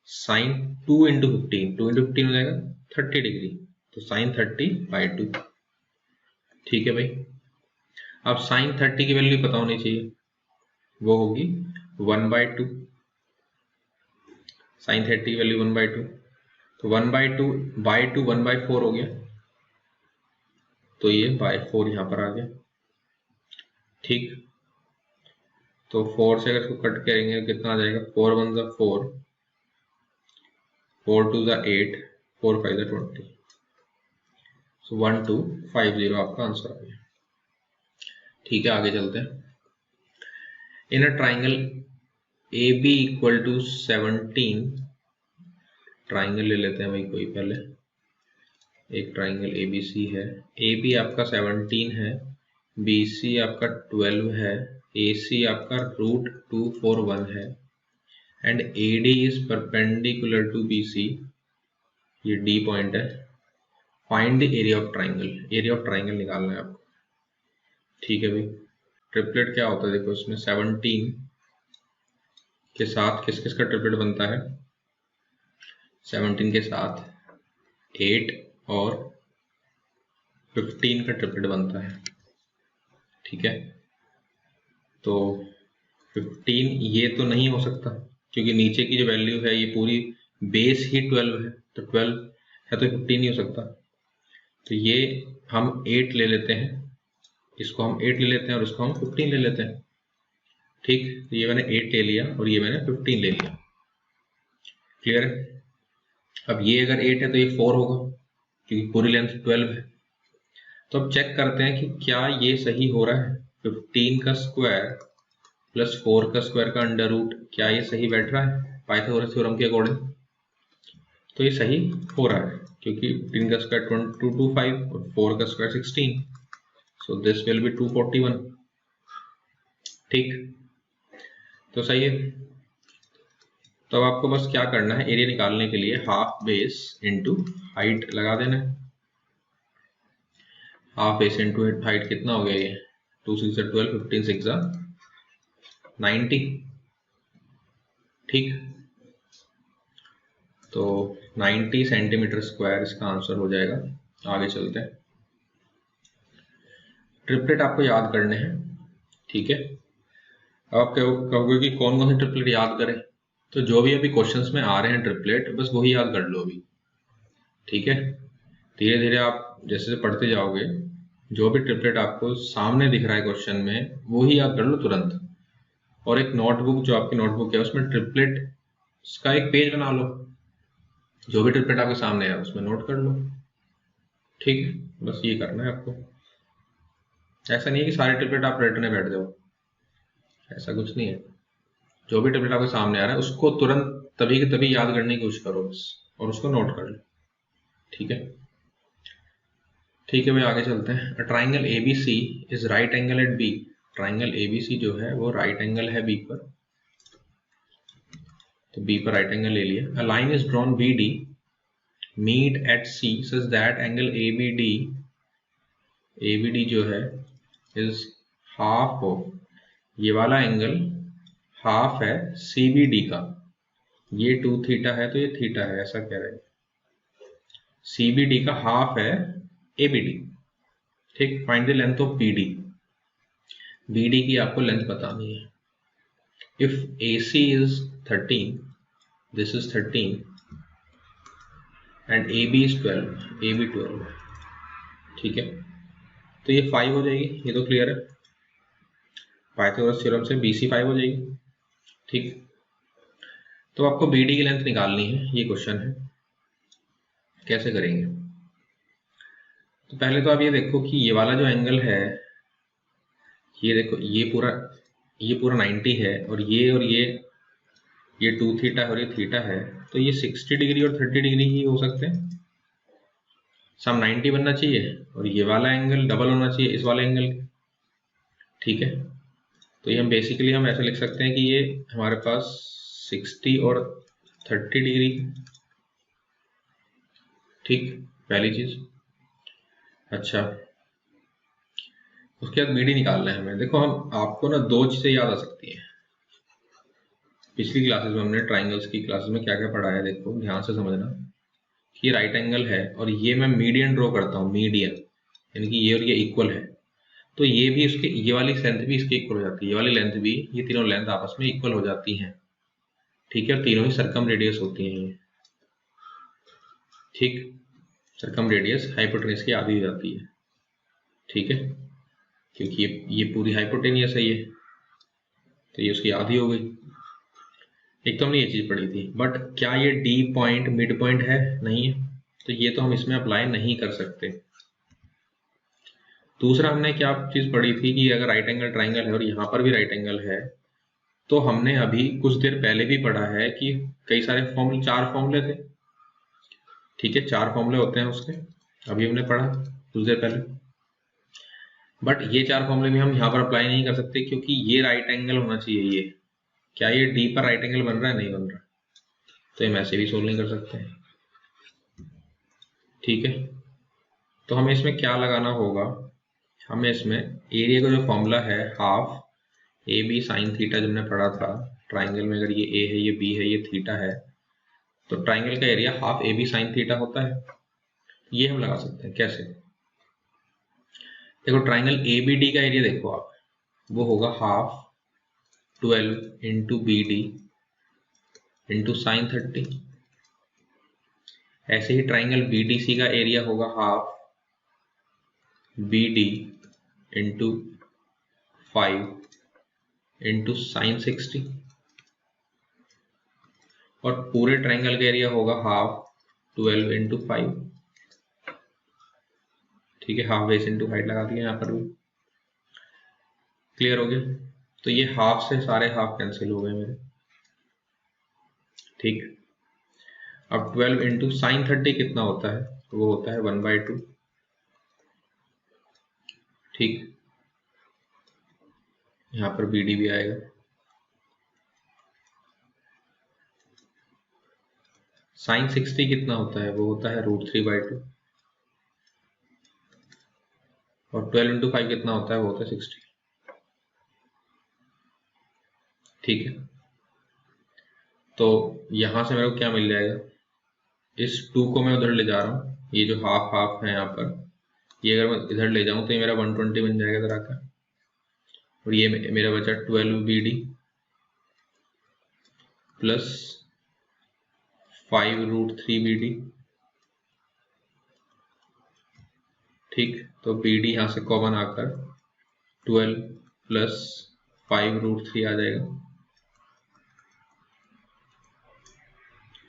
sin 2 × 15, 2 × 15 हो जाएगा 30 डिग्री, तो sin 30/2, ठीक है भाई। अब sin 30 की वैल्यू पता होनी चाहिए, वो होगी 1/2, sin 30 की वैल्यू 1/2, तो 1/2 1/4 हो गया, तो ये /4 यहां पर आ गया, ठीक। तो 4 से अगर इसको कट करेंगे कितना आ जाएगा, 4 1 4, 4 2 8, 4 5 20, सो 1250 आपका आंसर आ गया, ठीक है। आगे चलते हैं। इन अ ट्राइंगल AB = 17, ट्राइंगल ले लेते हैं भाई कोई, पहले एक ट्राइंगल ABC है, AB आपका 17 है, BC आपका 12 है, AC आपका √241 है, and AD is perpendicular to BC, ये D पॉइंट है। Find the area of triangle, area of triangle निकालना है आपको, ठीक है भाई। ट्रिपलेट क्या होता है, देखो इसमें 17 के साथ किस किस का ट्रिपलेट बनता है, 17 के साथ 8 और 15 का ट्रिपलेट बनता है। ठीक है, तो 15 ये तो नहीं हो सकता क्योंकि नीचे की जो वैल्यू है ये पूरी बेस ही 12 है, तो 12 है तो 15 नहीं हो सकता। तो ये हम 8 ले लेते हैं, इसको हम 8 ले लेते हैं और इसको हम 15 ले लेते हैं। ठीक, तो ये मैंने 8 ले लिया और ये मैंने 15 ले लिया। क्लियर है? अब ये अगर 8 है तो ये 4 होगा क्योंकि पूरी लेंथ 12 है। तो अब चेक करते हैं कि क्या ये सही हो रहा है। 15 का स्क्वायर प्लस 4 का स्क्वायर का अंडर रूट, क्या ये सही बैठ रहा है पाइथागोरस थ्योरम के अकॉर्डिंग? तो ये सही हो रहा है क्योंकि 15 का स्क्वायर 225 और 4 का square 16, so this will be 241। ठीक, तो सही है। तो अब आपको बस क्या करना है, एरिया निकालने के लिए हाफ बेस इंटू हाइट लगा देना है। हाफ बेस इंटू हाइट कितना हो गया ये? 2 6 12, 15 6 90। ठीक, तो 90 सेंटीमीटर स्क्वायर इसका आंसर हो जाएगा। आगे चलते हैं। ट्रिपलेट आपको याद करने हैं। ठीक है, अब आप कहोगे कि कौन कौन से ट्रिपलेट याद करें, तो जो भी अभी क्वेश्चंस में आ रहे हैं ट्रिपलेट बस वही याद कर लो अभी। ठीक है, धीरे धीरे आप जैसे पढ़ते जाओगे जो भी ट्रिपलेट आपको सामने दिख रहा है क्वेश्चन में वो ही याद कर लो तुरंत। और एक नोटबुक, जो आपकी नोटबुक है उसमें ट्रिपलेट का एक पेज बना लो, जो भी ट्रिपलेट आपके सामने है उसमें नोट कर लो। ठीक, बस ये करना है आपको। ऐसा नहीं है कि सारे ट्रिपलेट आप रटने बैठ जाओ, ऐसा कुछ नहीं है। जो भी ट्रिपलेट आपके सामने आ रहा है उसको तुरंत तभी के तभी याद करने की कोशिश करो बस, और उसको नोट कर लो। ठीक है, ठीक है भाई, आगे चलते हैं। Triangle ABC is right angle at B। Triangle ABC जो है वो राइट एंगल है B पर, तो B पर राइट एंगल ले लिया। A line is drawn BD meet at C such that angle ABD जो है इज हाफ ऑफ, ये वाला एंगल हाफ है CBD का। ये 2 थीटा है तो ये थीटा है, ऐसा कह रहे हैं। CBD का हाफ है ABD। ठीक, find the length of BD। BD की आपको लेंथ बतानी है। If AC is 13, this is 13 and AB is 12, AB 12 है। ठीक है, तो ये 5 हो जाएगी, ये तो क्लियर है। पाइथागोरस थ्योरम से BC 5 हो जाएगी। ठीक, तो आपको BD की लेंथ निकालनी है, ये क्वेश्चन है। कैसे करेंगे? तो पहले तो आप ये देखो कि ये वाला जो एंगल है, ये देखो ये पूरा 90 है और ये 2 थीटा और ये थीटा है, तो ये 60 डिग्री और 30 डिग्री ही हो सकते हैं। सम 90 बनना चाहिए और ये वाला एंगल डबल होना चाहिए इस वाले एंगल के। ठीक है, तो ये हम बेसिकली हम ऐसा लिख सकते हैं कि ये हमारे पास 60 और 30 डिग्री। ठीक, पहली चीज। अच्छा, उसके बाद BD निकालना है हमें। देखो, हम आपको ना 2 चीजें याद आ सकती हैं। पिछली क्लासेस में हमने ट्राइंगल्स की क्लासेस में क्या क्या पढ़ा है, देखो ध्यान से समझना कि ये राइट एंगल है और ये मैं मीडियन ड्रॉ करता हूँ, मीडियन, यानी कि ये और ये इक्वल है, तो ये भी इसके, ये वाली लेंथ भी इसके इक्वल हो जाती है, ये वाली लेंथ भी, ये तीनों लेंथ आपस में इक्वल हो जाती हैं। ठीक है, और तीनों ही सर्कम रेडियस होती हैं ये। ठीक, सर्कम रेडियस हाइपोटेन्यूज की आधी हो जाती है। ठीक है, क्योंकि ये पूरी हाइपोटेनियस है ये, तो ये उसकी आधी हो गई। एक तो हमने ये चीज पढ़ी थी, बट क्या ये D पॉइंट मिड पॉइंट है? नहीं है, तो ये तो हम इसमें अप्लाई नहीं कर सकते। दूसरा हमने क्या चीज पढ़ी थी कि अगर राइट एंगल ट्राइंगल है और यहाँ पर भी राइट एंगल है, तो हमने अभी कुछ देर पहले भी पढ़ा है कि कई सारे फॉर्मूले, 4 फॉर्मूले थे। ठीक है, 4 फॉर्मूले होते हैं उसके, अभी हमने पढ़ा कुछ देर पहले। बट ये 4 फॉर्मूले भी हम यहाँ पर अप्लाई नहीं कर सकते क्योंकि ये राइट एंगल होना चाहिए। ये क्या ये D पर राइट एंगल बन रहा है? नहीं बन रहा, तो हम ऐसे भी सोल्व नहीं कर सकते हैं। ठीक है, तो हमें इसमें क्या लगाना होगा, हमें इसमें एरिया का जो फॉर्मूला है हाफ AB साइन थीटा, जो हमने पढ़ा था ट्राइंगल में, अगर ये A है, ये B है, ये थीटा है, तो ट्राइंगल का area half A B sine theta होता है। ये हम लगा सकते हैं कैसे, देखो ट्राइंगल ए बी डी का एरिया देखो आप, वो होगा half 12 into B D into sine 30। ऐसे ही ट्राइंगल बी डी सी का एरिया होगा half B D into 5 into sine 60, और पूरे ट्राइंगल का एरिया होगा हाफ 12 इंटू 5। ठीक है, हाफ बेस इंटू हाइट लगा दिया यहाँ पर भी। क्लियर हो गया? तो ये हाफ से सारे हाफ कैंसिल हो गए मेरे। ठीक, अब 12 इंटू साइन 30 कितना होता है, वो होता है 1/2। ठीक, यहाँ पर बी डी भी आएगा। साइन 60 कितना होता है, वो होता है √3/2, और 12 इंटू 5 कितना होता है, वो होता है 60। ठीक है, तो यहां से मेरे को क्या मिल जाएगा, इस 2 को मैं उधर ले जा रहा हूँ, ये जो हाफ हाफ है यहाँ पर, ये अगर मैं इधर ले जाऊं तो ये मेरा 120 बन जाएगा इधर आकर, और ये मेरा बचा 12 B D plus 5√3 B D. ठीक, तो बी डी यहां से कॉमन आकर 12 प्लस 5√3 आ जाएगा।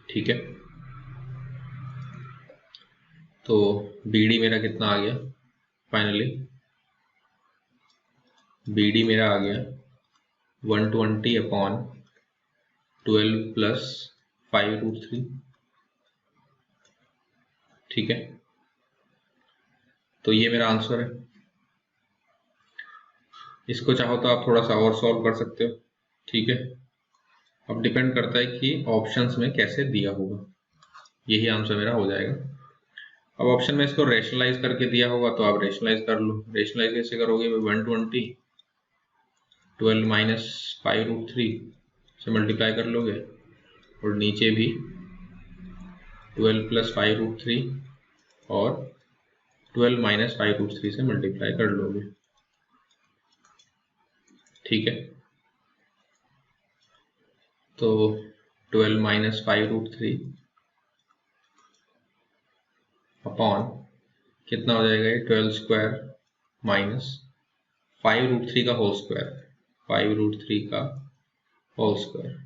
ठीक है, तो बी डी मेरा कितना आ गया फाइनली, बी डी मेरा आ गया 120/12 प्लस 5√3। ठीक है, तो ये मेरा आंसर है। इसको चाहो तो आप थोड़ा सा और सॉल्व कर सकते हो। ठीक है, अब डिपेंड करता है कि ऑप्शंस में कैसे दिया होगा, यही आंसर मेरा हो जाएगा। अब ऑप्शन में इसको रेशनलाइज करके दिया होगा तो आप रेशनलाइज कर लो। रेशनलाइज कैसे करोगे, 120 12 माइनस 5√3 से मल्टीप्लाई कर लोगे, और नीचे भी 12 प्लस 5√3 और 12 माइनस 5√3 से मल्टीप्लाई कर लोगे। ठीक है, तो 12 माइनस 5√3 अपॉन कितना हो जाएगा, ये 12 स्क्वायर माइनस 5√3 का होल स्क्वायर, 5√3 का होल स्क्वायर।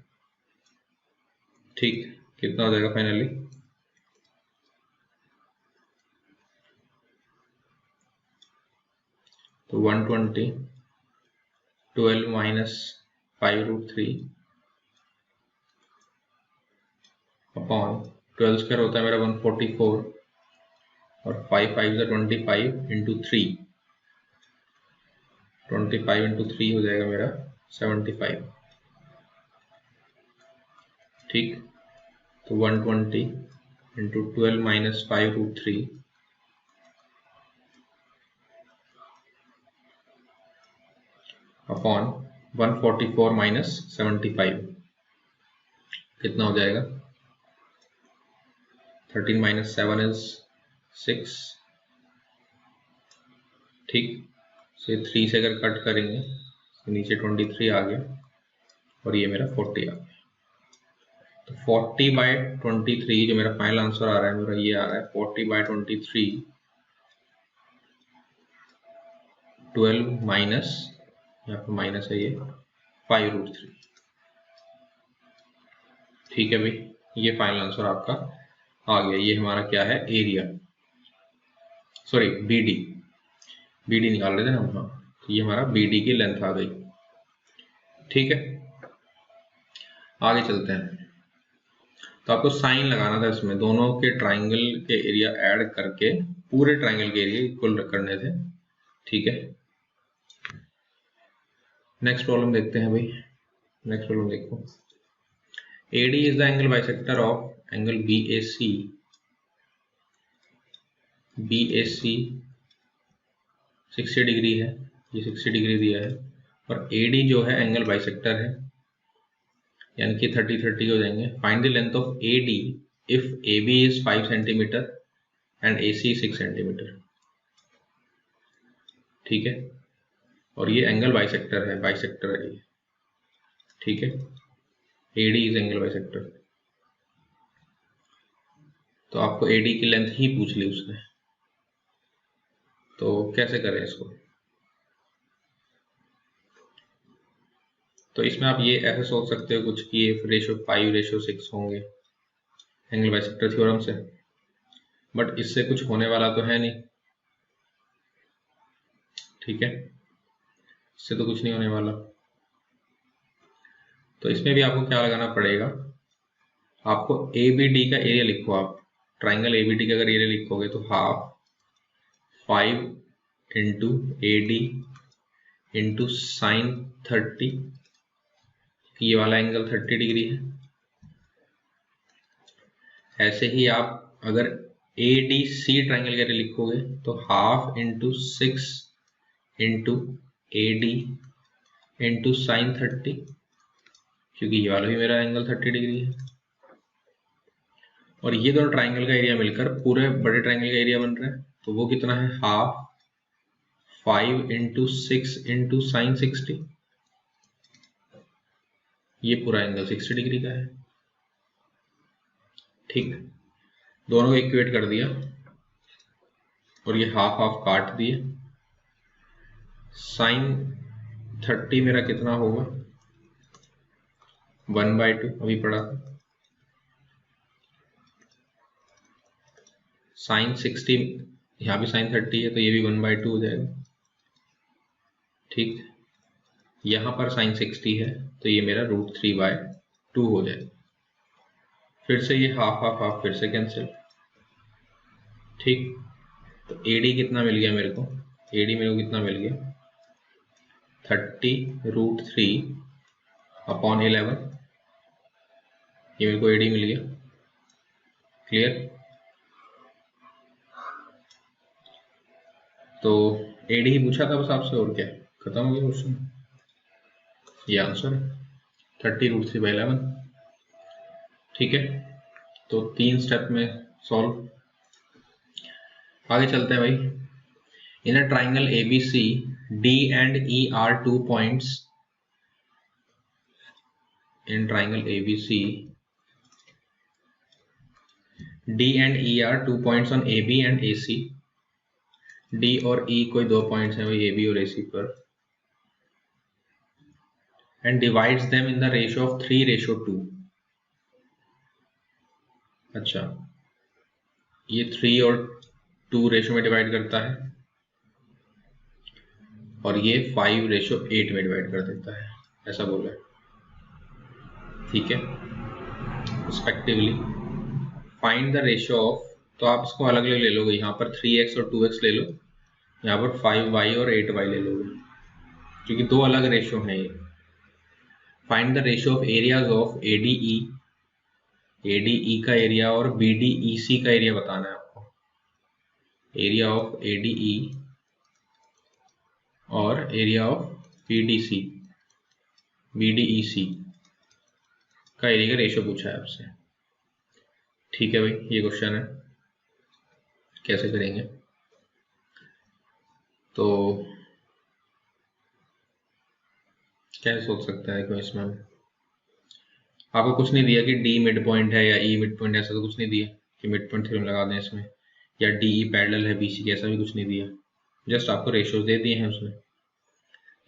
ठीक, कितना हो जाएगा फाइनली, तो 120 12 माइनस 5√3 अपॉन 12 स्क्वायर होता है मेरा 144, और 5 5 25 इंटू 3, 25 इंटू 3 हो जाएगा मेरा 75। ठीक, तो 120 इंटू 12 माइनस 5√3 अपॉन 144 माइनस 75 कितना हो जाएगा, 13 माइनस 7 इज 6। ठीक, से 3 से अगर कट करेंगे तो नीचे 23 आ गया, और ये मेरा 40 आ गया। तो 40/23 जो मेरा फाइनल आंसर आ रहा है, मेरा ये आ रहा है 40/23 12 माइनस, यहाँ पर माइनस है ये 5√3। ठीक है भाई, ये फाइनल आंसर आपका आ गया। ये हमारा क्या है, एरिया, सॉरी बीडी, बीडी निकाल रहे थे हम। हाँ, तो ये हमारा बीडी की लेंथ आ गई। ठीक है, आगे चलते हैं। तो आपको साइन लगाना था इसमें, दोनों के ट्राइंगल के एरिया ऐड करके पूरे ट्राइंगल के एरिया इक्वल करने थे। ठीक है, नेक्स्ट प्रॉब्लम देखते हैं भाई। नेक्स्ट प्रॉब्लम देखो, AD is the angle bisector of angle BAC। BAC 60 degree है, ये 60 डिग्री दिया है, और AD जो है एंगल बाइसेक्टर है, यानी कि 30 30 हो जाएंगे। Find the length of AD if AB is 5 cm and AC 6 cm, ठीक है, और ये एंगल बाइसेक्टर है, बाइसेक्टर है ये, ठीक है, AD इज एंगल बाइसेक्टर। तो आपको AD की लेंथ ही पूछ ली उसने, तो कैसे करें इसको? तो इसमें आप ये ऐसे सोच सकते हो कुछ कि ये रेशो 5:6 होंगे एंगल बाइसेक्टर थ्योरम से, बट इससे कुछ होने वाला तो है नहीं, ठीक है, इससे तो कुछ नहीं होने वाला। तो इसमें भी आपको क्या लगाना पड़ेगा, आपको ABD का एरिया लिखो, आप ट्राइंगल ABD का अगर एरिया लिखोगे तो half 5 into AD into sine 30, ये वाला एंगल 30 डिग्री है। ऐसे ही आप अगर ADC ट्राइंगल का एरिया लिखोगे तो half into 6 into AD into sine 30, क्योंकि ये वाला भी मेरा एंगल 30 डिग्री है। और ये दोनों ट्राइंगल का एरिया मिलकर पूरे बड़े ट्राइंगल का एरिया बन रहा है, तो वो कितना है, हाफ 5 इंटू 6 इंटू साइन 60, ये पूरा एंगल 60 डिग्री का है, ठीक। दोनों को इक्वेट कर दिया और ये हाफ हाफ काट दिए। साइन 30 मेरा कितना होगा, 1/2, अभी पढ़ा था। साइन 60, यहाँ भी साइन 30 है तो ये भी 1/2 हो जाएगा, ठीक। यहाँ पर साइन 60 है तो ये मेरा √3/2 हो जाएगा। फिर से ये हाफ हाफ हाफ फिर से कैंसिल, ठीक। तो AD कितना मिल गया मेरे को, AD मेरे को कितना मिल गया, 30√3/11, ये मेरे को AD मिल गया, क्लियर। तो AD ही पूछा था बस आपसे, और क्या, खत्म हो गया क्वेश्चन, ये आंसर है 30√3/11, ठीक है। तो 3 स्टेप में सॉल्व। आगे चलते हैं भाई। In a triangle ABC D and E are 2 points in triangle ABC D and E are 2 points on AB and AC, D और E कोई 2 पॉइंट्स हैं भाई AB और AC पर, and divides them in the ratio of 3:2। अच्छा, ये 3 और 2 ratio में डिवाइड करता है और ये 5:8 में डिवाइड कर देता है, ऐसा बोला है, ठीक है। Respectively find the ratio of, तो आप इसको अलग अलग ले लोगे, यहाँ पर 3x और 2x ले लो, यहाँ पर 5y और 8y ले लोगे, क्योंकि दो अलग रेशियो हैं ये। Find the ratio of areas of ADE, ADE का एरिया और BDEC का एरिया बताना है आपको। एरिया ऑफ ADE और एरिया ऑफ BDEC का एरिया का रेशियो पूछा है आपसे, ठीक है भाई। ये क्वेश्चन है, कैसे करेंगे, तो क्या सोच सकता है क्यों, इसमें आपको कुछ नहीं दिया कि D मिड पॉइंट है या E मिड पॉइंट, ऐसा तो कुछ नहीं दिया कि मिड पॉइंट थ्योरम लगा दें इसमें, या DE पैरेलल है BC के, ऐसा भी कुछ नहीं दिया, जस्ट आपको रेशियोज दे दिए हैं उसने,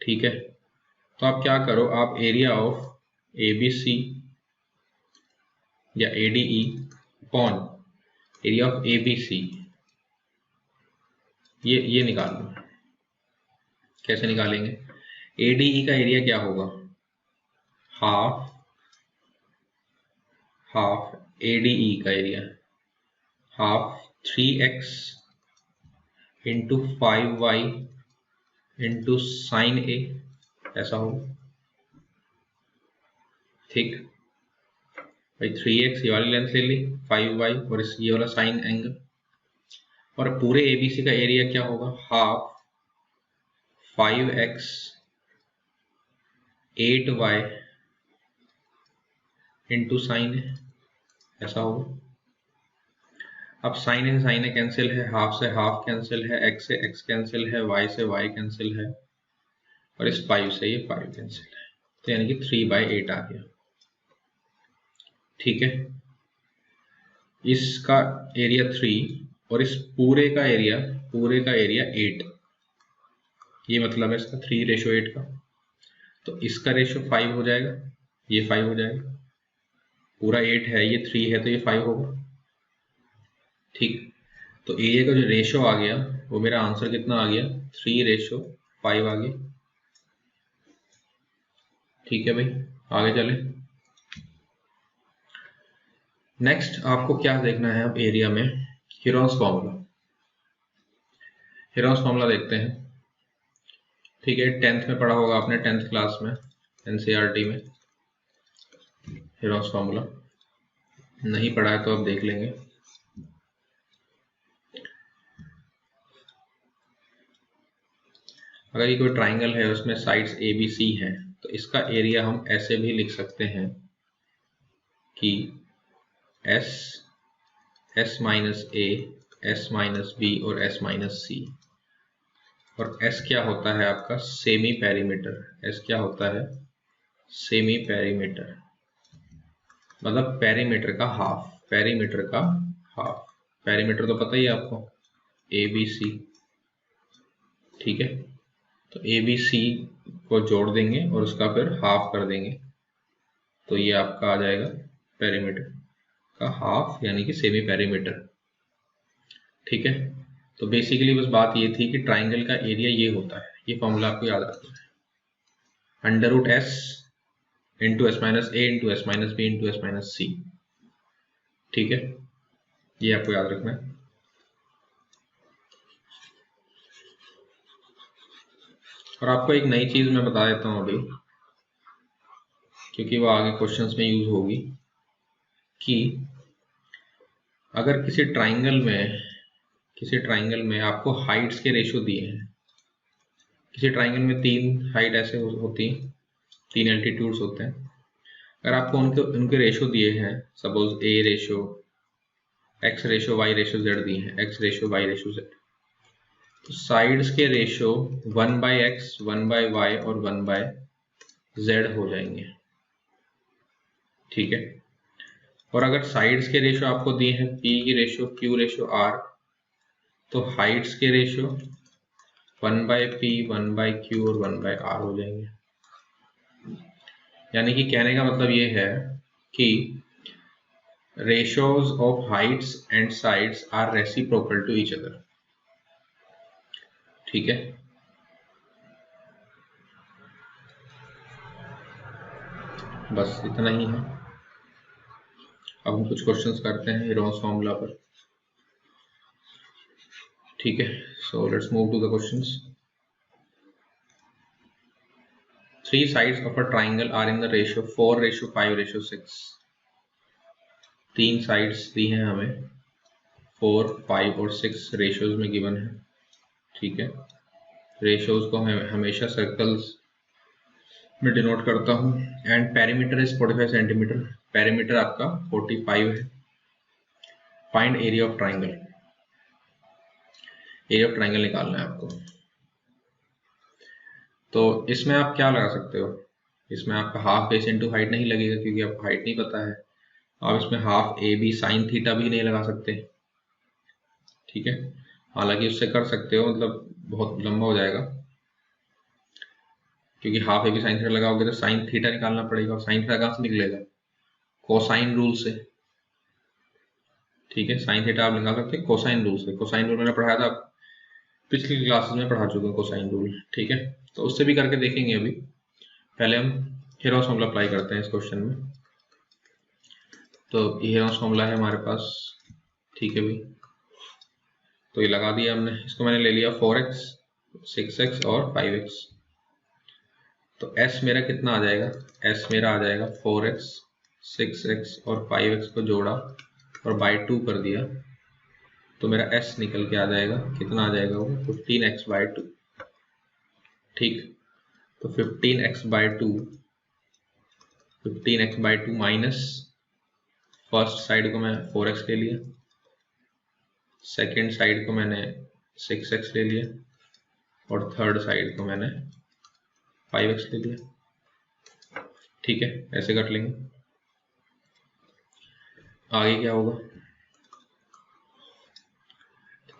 ठीक है। तो आप क्या करो, आप एरिया ऑफ ABC या ADE upon area of ABC ये निकाल लो। कैसे निकालेंगे, ADE का एरिया क्या होगा, हाफ ADE का area, half 3x into 5y into sine A, ऐसा होगा, ठीक भाई। 3x ये वाली लेंथ ले ली, 5y और ये वाला साइन एंगल, और पूरे ABC का एरिया क्या होगा, half 5x 8y into sine A, ऐसा होगा, अब साइन इन साइन ए कैंसिल है, हाफ से हाफ कैंसिल है, एक्स से एक्स कैंसिल है, वाई से वाई कैंसिल है, और इस 5 से ये 5 कैंसिल है, तो यानी कि 3/8 आ गया। ठीक है, इसका एरिया 3 और इस पूरे का एरिया 8, ये मतलब है इसका 3:8 का। तो इसका रेशो 5 हो जाएगा, ये 5 हो जाएगा, पूरा 8 है, ये 3 है, तो ये 5 होगा। ठीक, तो एरिया का जो रेशो आ गया वो मेरा आंसर कितना आ गया, 3:5 आ गया। ठीक है भाई, आगे चले। नेक्स्ट आपको क्या देखना है अब एरिया में, हीरोन्स फॉर्मूला। हीरोन्स फॉर्मूला देखते हैं। ठीक है, 10th में पढ़ा होगा आपने, 10th क्लास में एनसीईआरटी में हीरोन्स फॉर्मूला। नहीं पढ़ा है तो अब देख लेंगे। अगर ये कोई ट्राइंगल है उसमें साइड्स ए बी सी है, तो इसका एरिया हम ऐसे भी लिख सकते हैं कि एस, एस माइनस ए, एस माइनस बी और एस माइनस सी। और एस क्या होता है आपका, सेमी पेरीमीटर। एस क्या होता है, सेमी पेरीमीटर, मतलब पेरीमीटर का हाफ। पेरीमीटर का हाफ, पेरीमीटर तो पता ही है आपको, ए बी सी। ठीक है, तो ए बी सी को जोड़ देंगे और उसका फिर हाफ कर देंगे, तो ये आपका आ जाएगा पेरीमीटर का हाफ, यानी कि सेमी पेरीमीटर। ठीक है, तो बेसिकली बस बात ये थी कि ट्राइंगल का एरिया ये होता है, ये फॉर्मूला आपको याद रखना है, √s into s minus a into s minus b into s minus c. ठीक है, ये आपको याद रखना है। और आपको एक नई चीज मैं बता देता हूं अभी, क्योंकि वो आगे क्वेश्चंस में यूज होगी, कि अगर किसी ट्राइंगल में आपको हाइट्स के रेशो दिए हैं, किसी ट्राइंगल में 3 हाइट ऐसे होती हैं, 3 एल्टीट्यूड्स होते हैं, अगर आपको उनके रेशो दिए हैं, suppose a ratio, x ratio, y ratio, z दिए हैं, x ratio, y ratio, z, तो साइड्स के रेशो 1/x, 1/y और 1/z हो जाएंगे। ठीक है, और अगर साइड्स के रेशो आपको दिए हैं p की रेशो, q रेशो, r, तो हाइट्स के रेशो 1/p, 1/q और 1/r हो जाएंगे। यानी कि कहने का मतलब ये है कि ratios of heights and sides are reciprocal to each other। ठीक है, बस इतना ही है। अब हम कुछ क्वेश्चंस करते हैं हीरोन्स फॉर्मूला पर। ठीक है, so let's move to the questions. 3 sides of a triangle are in the ratio 4:5:6। 3 sides दी हैं हमें, 4, 5 और 6 रेशियोज में गिवन है। ठीक है, रेशियोज को मैं हमेशा सर्कल्स में डिनोट करता हूँ। And perimeter is 45 centimetre, perimeter आपका 45 है। Find area of triangle, area of triangle निकालना है आपको। तो इसमें आप क्या लगा सकते हो, इसमें आपका हाफ बेस इंटू हाइट नहीं लगेगा, क्योंकि आपको हाइट नहीं पता है। आप इसमें half A B sine theta भी नहीं लगा सकते। ठीक है, हालांकि उससे कर सकते हो, मतलब बहुत लंबा हो जाएगा, क्योंकि half A B sine theta लगाओगे तो साइन थीटा निकालना पड़ेगा, और साइन थीटा कहाँ से निकलेगा, कोसाइन रूल से। ठीक है, साइन थीटा आप निकाल सकते हैं कोसाइन रूल से। कोसाइन रूल मैंने पढ़ाया था, पिछली क्लासेस में पढ़ा चुका हूँ कोसाइन रूल। ठीक है, तो उससे भी करके देखेंगे। अभी पहले हम हीरोन्स फॉर्मूला अप्लाई करते हैं इस क्वेश्चन में। तो ये हीरोन्स फॉर्मूला है हमारे पास। ठीक है भाई, तो ये लगा दिया हमने। इसको मैंने ले लिया 4x, 6x और 5x। तो s मेरा कितना आ जाएगा, s मेरा आ जाएगा 4x, 6x और 5x को जोड़ा और बाई 2 कर दिया, तो मेरा s निकल के आ जाएगा, कितना आ जाएगा वो, 15x/2। ठीक, तो 15x/2, 15x/2 minus first side को मैं 4x ले लिया, सेकेंड साइड को मैंने 6x ले लिया और थर्ड साइड को मैंने 5x ले लिया। ठीक है, ऐसे कर लेंगे। आगे क्या होगा,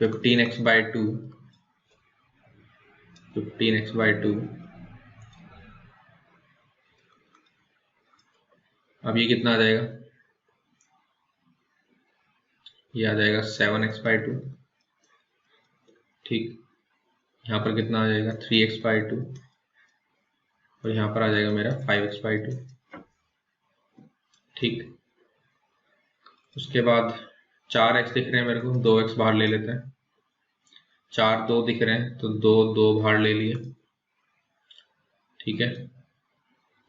15x/2 अब ये कितना आ जाएगा, ये आ जाएगा 7x/2। ठीक, यहाँ पर कितना आ जाएगा 3x/2 और यहाँ पर आ जाएगा मेरा 5x/2। ठीक, उसके बाद 4x दिख रहे हैं मेरे को, 2x बाहर ले लेते हैं। 4 2 दिख रहे हैं तो 2 2 बाहर ले लिए। ठीक है,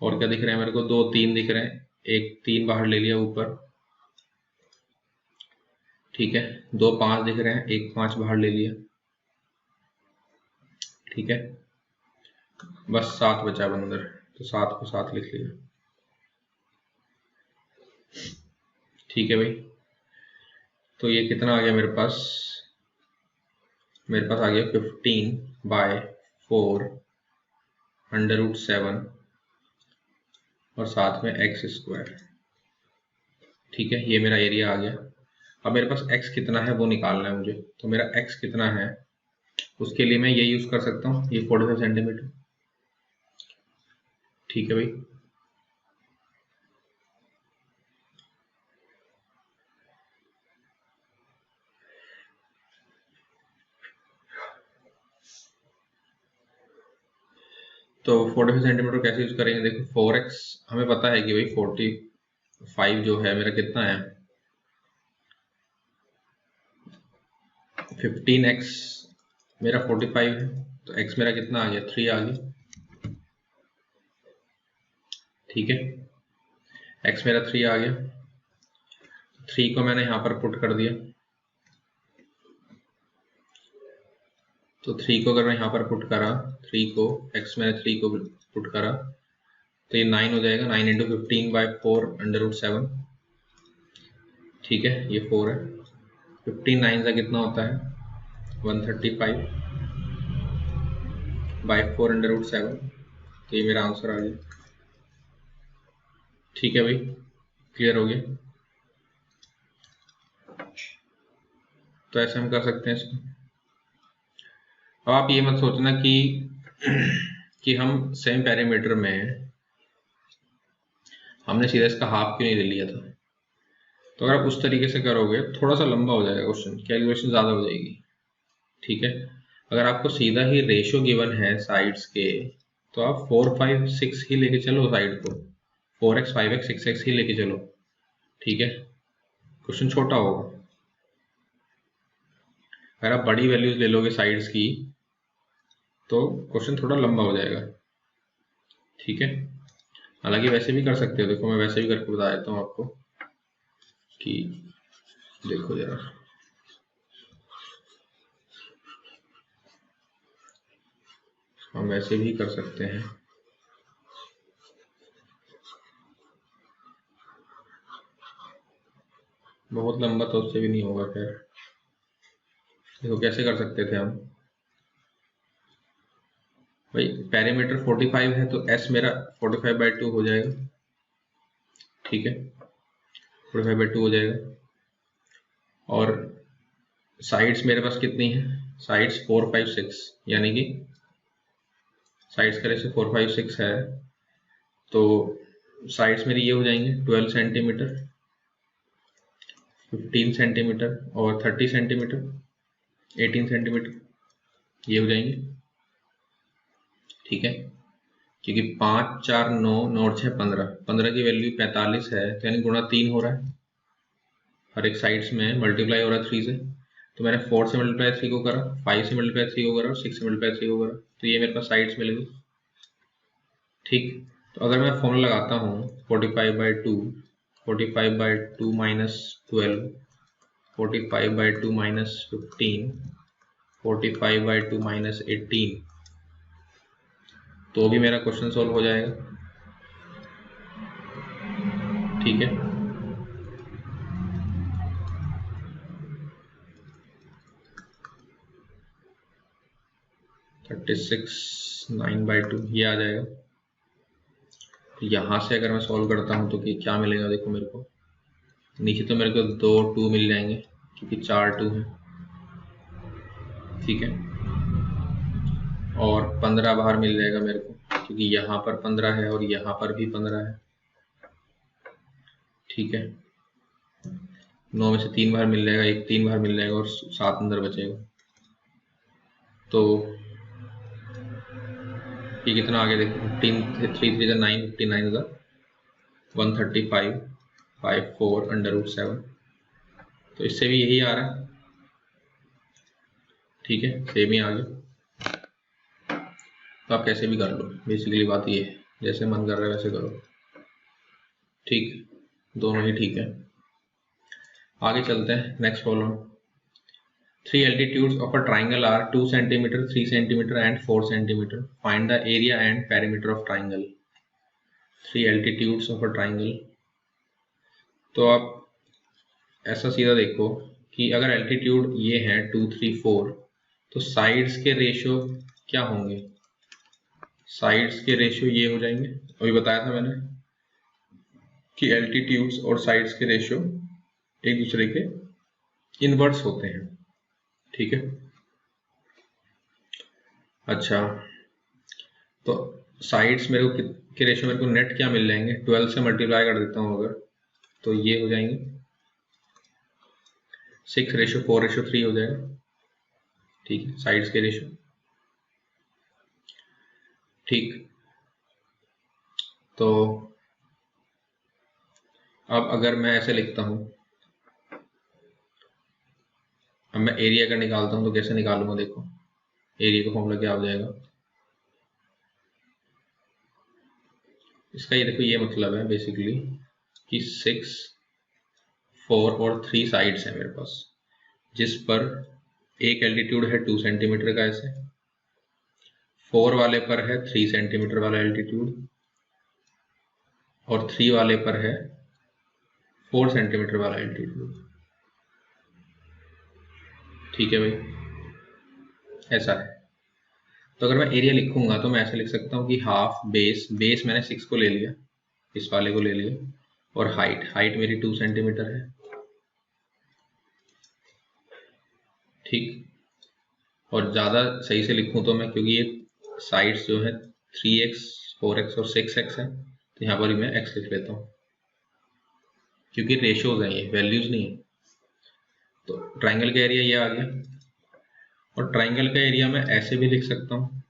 और क्या दिख रहे हैं मेरे को, 2 3 दिख रहे हैं, 1 3 बाहर ले लिया ऊपर। ठीक है, 2 5 दिख रहे हैं, 1 5 बाहर ले लिया। ठीक है, बस 7 बचा बंदर, तो 7 को 7 लिख लिया। ठीक है भाई, तो ये कितना आ गया मेरे पास आ गया 15/4 और साथ में x²। ठीक है, ये मेरा एरिया आ गया। अब मेरे पास x कितना है वो निकालना है मुझे, तो मेरा x कितना है उसके लिए मैं ये यूज कर सकता हूँ, ये 45 सेंटीमीटर। ठीक है भाई, तो 45 सेंटीमीटर कैसे यूज करेंगे, देखो 4x हमें पता है कि भाई 45 जो है मेरा कितना है, 15x मेरा 45 है, तो x मेरा कितना आ गया 3 आ गया। ठीक है, x मेरा 3 आ गया, 3 को मैंने यहाँ पर पुट कर दिया, तो 3 को अगर मैं यहाँ पर पुट करा, 3 को x मैंने 3 को पुट करा तो ये 9 हो जाएगा, 9 × 15/4 √7। ठीक है, ये 4 है, 15 9 का कितना होता है 135/4 √7, तो ये मेरा आंसर आ गया। ठीक है भाई, क्लियर हो गया। तो ऐसे हम कर सकते हैं इसको। अब आप ये मत सोचना कि हम सेम पैरामीटर में हमने सीधा इसका हाफ क्यों नहीं ले लिया था। तो अगर आप उस तरीके से करोगे थोड़ा सा लंबा हो जाएगा क्वेश्चन, कैलकुलेशन ज़्यादा हो जाएगी। ठीक है, अगर आपको सीधा ही रेशियो गिवन है साइड्स के, तो आप 4 5 6 ही लेके चलो साइड को, 4x 5x 6x ही लेके चलो। ठीक है, क्वेश्चन छोटा होगा। अगर आप बड़ी वैल्यूज ले लोगे साइड्स की तो क्वेश्चन थोड़ा लंबा हो जाएगा। ठीक है, हालांकि वैसे भी कर सकते हो, देखो मैं वैसे भी करके बता देता हूँ आपको कि देखो जरा, हम वैसे भी कर सकते हैं। बहुत लंबा तो उससे भी नहीं होगा। खैर देखो कैसे कर सकते थे हम, भाई पैरामीटर 45 है तो s मेरा 45/2 हो जाएगा। ठीक है, 45/2 हो जाएगा, और साइड्स मेरे पास कितनी है, साइड्स 4 5 6, यानी कि साइड्स का रेशियो 4 5 6 है, तो साइड्स मेरी ये हो जाएंगे 12 सेंटीमीटर, 15 सेंटीमीटर और 30 सेंटीमीटर, 18 सेंटीमीटर ये हो जाएंगे। ठीक है, क्योंकि 5 4 9 9 और 6 15, 15 की वैल्यू 45 है, तो यानी गुणा 3 हो रहा है, हर एक साइड्स में मल्टीप्लाई हो रहा है 3 से। तो मैंने 4 से मल्टीप्लाई 3 को करा, 5 से मल्टीप्लाई 3 को करा और 6 से मल्टीप्लाई 3 को करा, तो ये मेरे पास साइड्स मिलेगी। ठीक, तो अगर मैं फॉर्मूला लगाता हूँ 45/2 -12, 45/2 -15, 45/2 -18, तो भी मेरा क्वेश्चन सॉल्व हो जाएगा। ठीक है, 36 9/2 ये आ जाएगा। तो यहाँ से अगर मैं सॉल्व करता हूँ तो क्या मिलेगा, देखो मेरे को नीचे तो मेरे को 2 2 मिल जाएंगे क्योंकि 4 2 है, ठीक है, और 15 बाहर मिल जाएगा मेरे को क्योंकि यहाँ पर 15 है और यहाँ पर भी 15 है, ठीक है। 9 में से 3 बाहर मिल जाएगा, 1 3 बाहर मिल जाएगा और 7 अंदर बचेगा। तो ये कितना आ गया देखो, 15 3 3 9 59 135 54 √7। तो इससे भी यही आ रहा है, ठीक है, सेम ही आ गया। तो आप कैसे भी कर लो, बेसिकली बात ये है, जैसे मन कर रहा है वैसे करो, ठीक, दोनों ही ठीक है। आगे चलते हैं, next problem. 3 altitudes of a triangle are 2 cm, 3 cm and 4 cm. Find the area and perimeter of triangle. 3 altitudes of a triangle. तो आप ऐसा सीधा देखो कि अगर एल्टीट्यूड ये है 2 3 4, तो साइड्स के रेशियो क्या होंगे, साइड्स के रेशियो ये हो जाएंगे। अभी बताया था मैंने कि एल्टीट्यूड्स और साइड्स के रेशियो एक दूसरे के इनवर्स होते हैं, ठीक है। अच्छा, तो साइड्स मेरे को के रेशियो मेरे को नेट क्या मिल जाएंगे, 12 से मल्टीप्लाई कर देता हूँ अगर, तो ये हो जाएंगे 6:4:3 हो जाएगा, ठीक है, साइड्स के रेशियो, ठीक। तो अब अगर मैं ऐसे लिखता हूँ, अब मैं एरिया का निकालता हूँ तो कैसे निकालूंगा, देखो एरिया का फॉर्मूला क्या हो जाएगा इसका, ये देखो ये मतलब है बेसिकली कि 6 4 और 3 साइड्स है मेरे पास, जिस पर एक एल्टीट्यूड है 2 सेंटीमीटर का, ऐसे 4 वाले पर है 3 सेंटीमीटर वाला एल्टीट्यूड और 3 वाले पर है 4 सेंटीमीटर वाला एल्टीट्यूड, ठीक है भाई, ऐसा है। तो अगर मैं एरिया लिखूंगा तो मैं ऐसे लिख सकता हूँ कि हाफ बेस, बेस मैंने 6 को ले लिया, इस वाले को ले लिया, और हाइट मेरी 2 सेंटीमीटर है, ठीक। और ज़्यादा सही से लिखूँ तो मैं, क्योंकि ये साइड्स जो है 3x 4x और 6x है, तो यहाँ पर भी मैं x लिख लेता हूँ क्योंकि रेशियोज हैं, ये वैल्यूज नहीं है। तो ट्राइंगल का एरिया ये आ गया, और ट्राइंगल का एरिया मैं ऐसे भी लिख सकता हूँ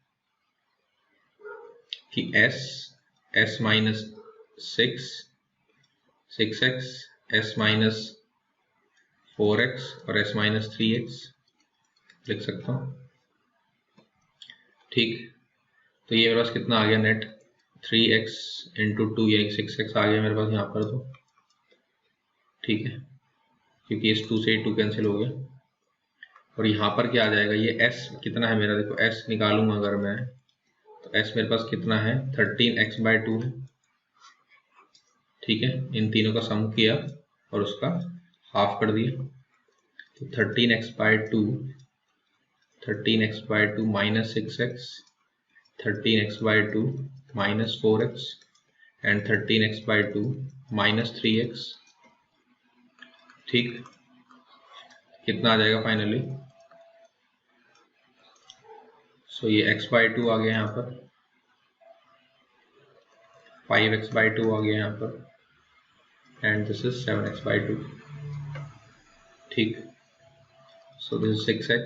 कि s minus 6x, s minus 4x और s माइनस 3x लिख सकता हूँ, ठीक। तो ये मेरे पास कितना आ गया नेट, 3x इंटू 2 यानी 6x आ गया मेरे पास यहाँ पर, तो ठीक है, क्योंकि इस 2 से 2 कैंसिल हो गया। और यहाँ पर क्या आ जाएगा, ये s कितना है मेरा, देखो s निकालूंगा अगर मैं, तो s मेरे पास कितना है 13x/2 है, ठीक है। इन तीनों का सम किया और उसका हाफ कर दिया, तो 13x/2 minus 6x, 13x/2 minus 4x and 13x/2 minus 3x, ठीक। कितना आ जाएगा फाइनली, सो ये x/2 आ गया यहाँ पर, 5x/2 आ गया यहाँ पर, एंड दिस इज 7x/2, ठीक। सो दिस इज 6x,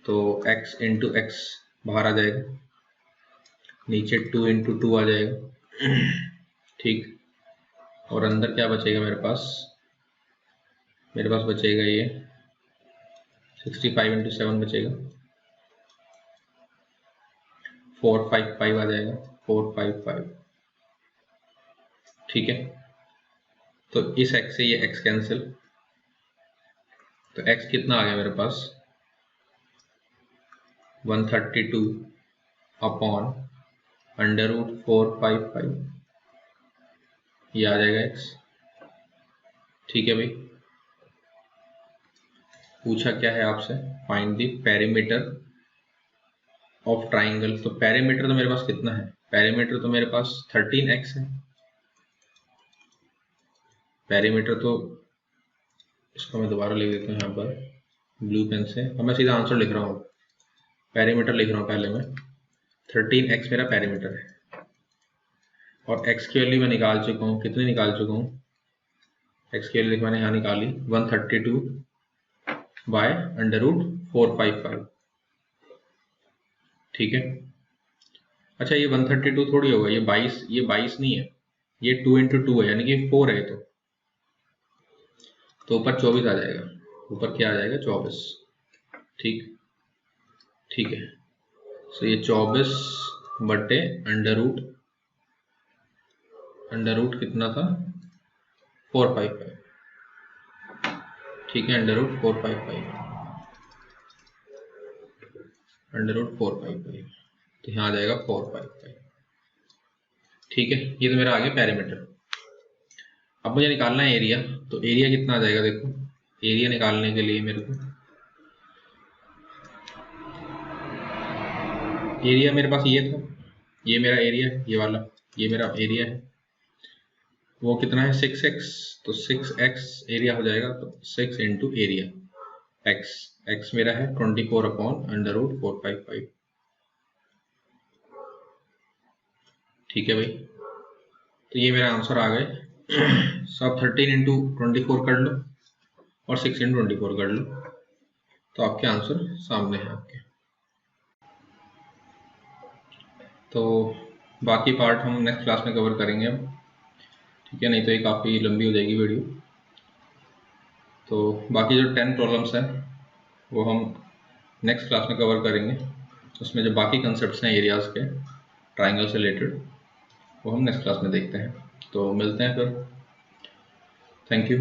तो x इंटू x बाहर आ जाएगा, नीचे 2 इंटू 2 आ जाएगा, ठीक। और अंदर क्या बचेगा मेरे पास बचेगा ये 65 इंटू 7 बचेगा, 455 आ जाएगा, 455, ठीक है। तो इस x से ये x कैंसिल, तो x कितना आ गया मेरे पास 132 अपॉन √455, ये आ जाएगा x, ठीक है भाई। पूछा क्या है आपसे, find the perimeter of triangle. तो पेरीमीटर तो मेरे पास कितना है, पेरीमीटर तो मेरे पास 13x है। पेरीमीटर तो इसको मैं दोबारा लिख देता हूँ यहाँ पर ब्लू पेन से। अब मैं सीधा आंसर लिख रहा हूँ, पेरीमीटर लिख रहा हूँ पहले मैं। 13x मेरा पेरीमीटर है और x की वैल्यू मैं निकाल चुका हूँ। कितनी निकाल चुका हूँ, x की वैल्यू मैंने यहाँ निकाली 132 बाय √455। ठीक है। अच्छा ये 132 थोड़ी होगा, ये 22 नहीं है, ये 2 × 2 है, यानी कि 4 है। तो ऊपर 24 आ जाएगा, ऊपर क्या आ जाएगा 24। ठीक है। सो ये 24 बटे अंडर रूट कितना था 455। ठीक है, √455 तो यहाँ आ जाएगा 455। ठीक है, ये तो मेरा आ गया पेरीमीटर। अब मुझे निकालना है एरिया। तो एरिया कितना आ जाएगा, देखो एरिया निकालने के लिए मेरे को, एरिया मेरे पास ये था, ये मेरा एरिया है, ये वाला ये मेरा एरिया है। वो कितना है 6x, तो 6x एरिया हो जाएगा। तो 6 × एरिया x मेरा है 24/√455। ठीक है भाई, तो ये मेरा आंसर आ गए। सब 13 × 24 कर लो और 6 × 24 कर लो, तो आपके आंसर सामने है आपके। तो बाकी पार्ट हम नेक्स्ट क्लास में कवर करेंगे अब। ठीक है, नहीं तो ये काफ़ी लंबी हो जाएगी वीडियो। तो बाकी जो 10 प्रॉब्लम्स हैं वो हम नेक्स्ट क्लास में कवर करेंगे। उसमें जो बाकी कंसेप्ट्स हैं एरियाज़ के ट्राइंगल से रिलेटेड, वो हम नेक्स्ट क्लास में देखते हैं। तो मिलते हैं फिर। Thank you.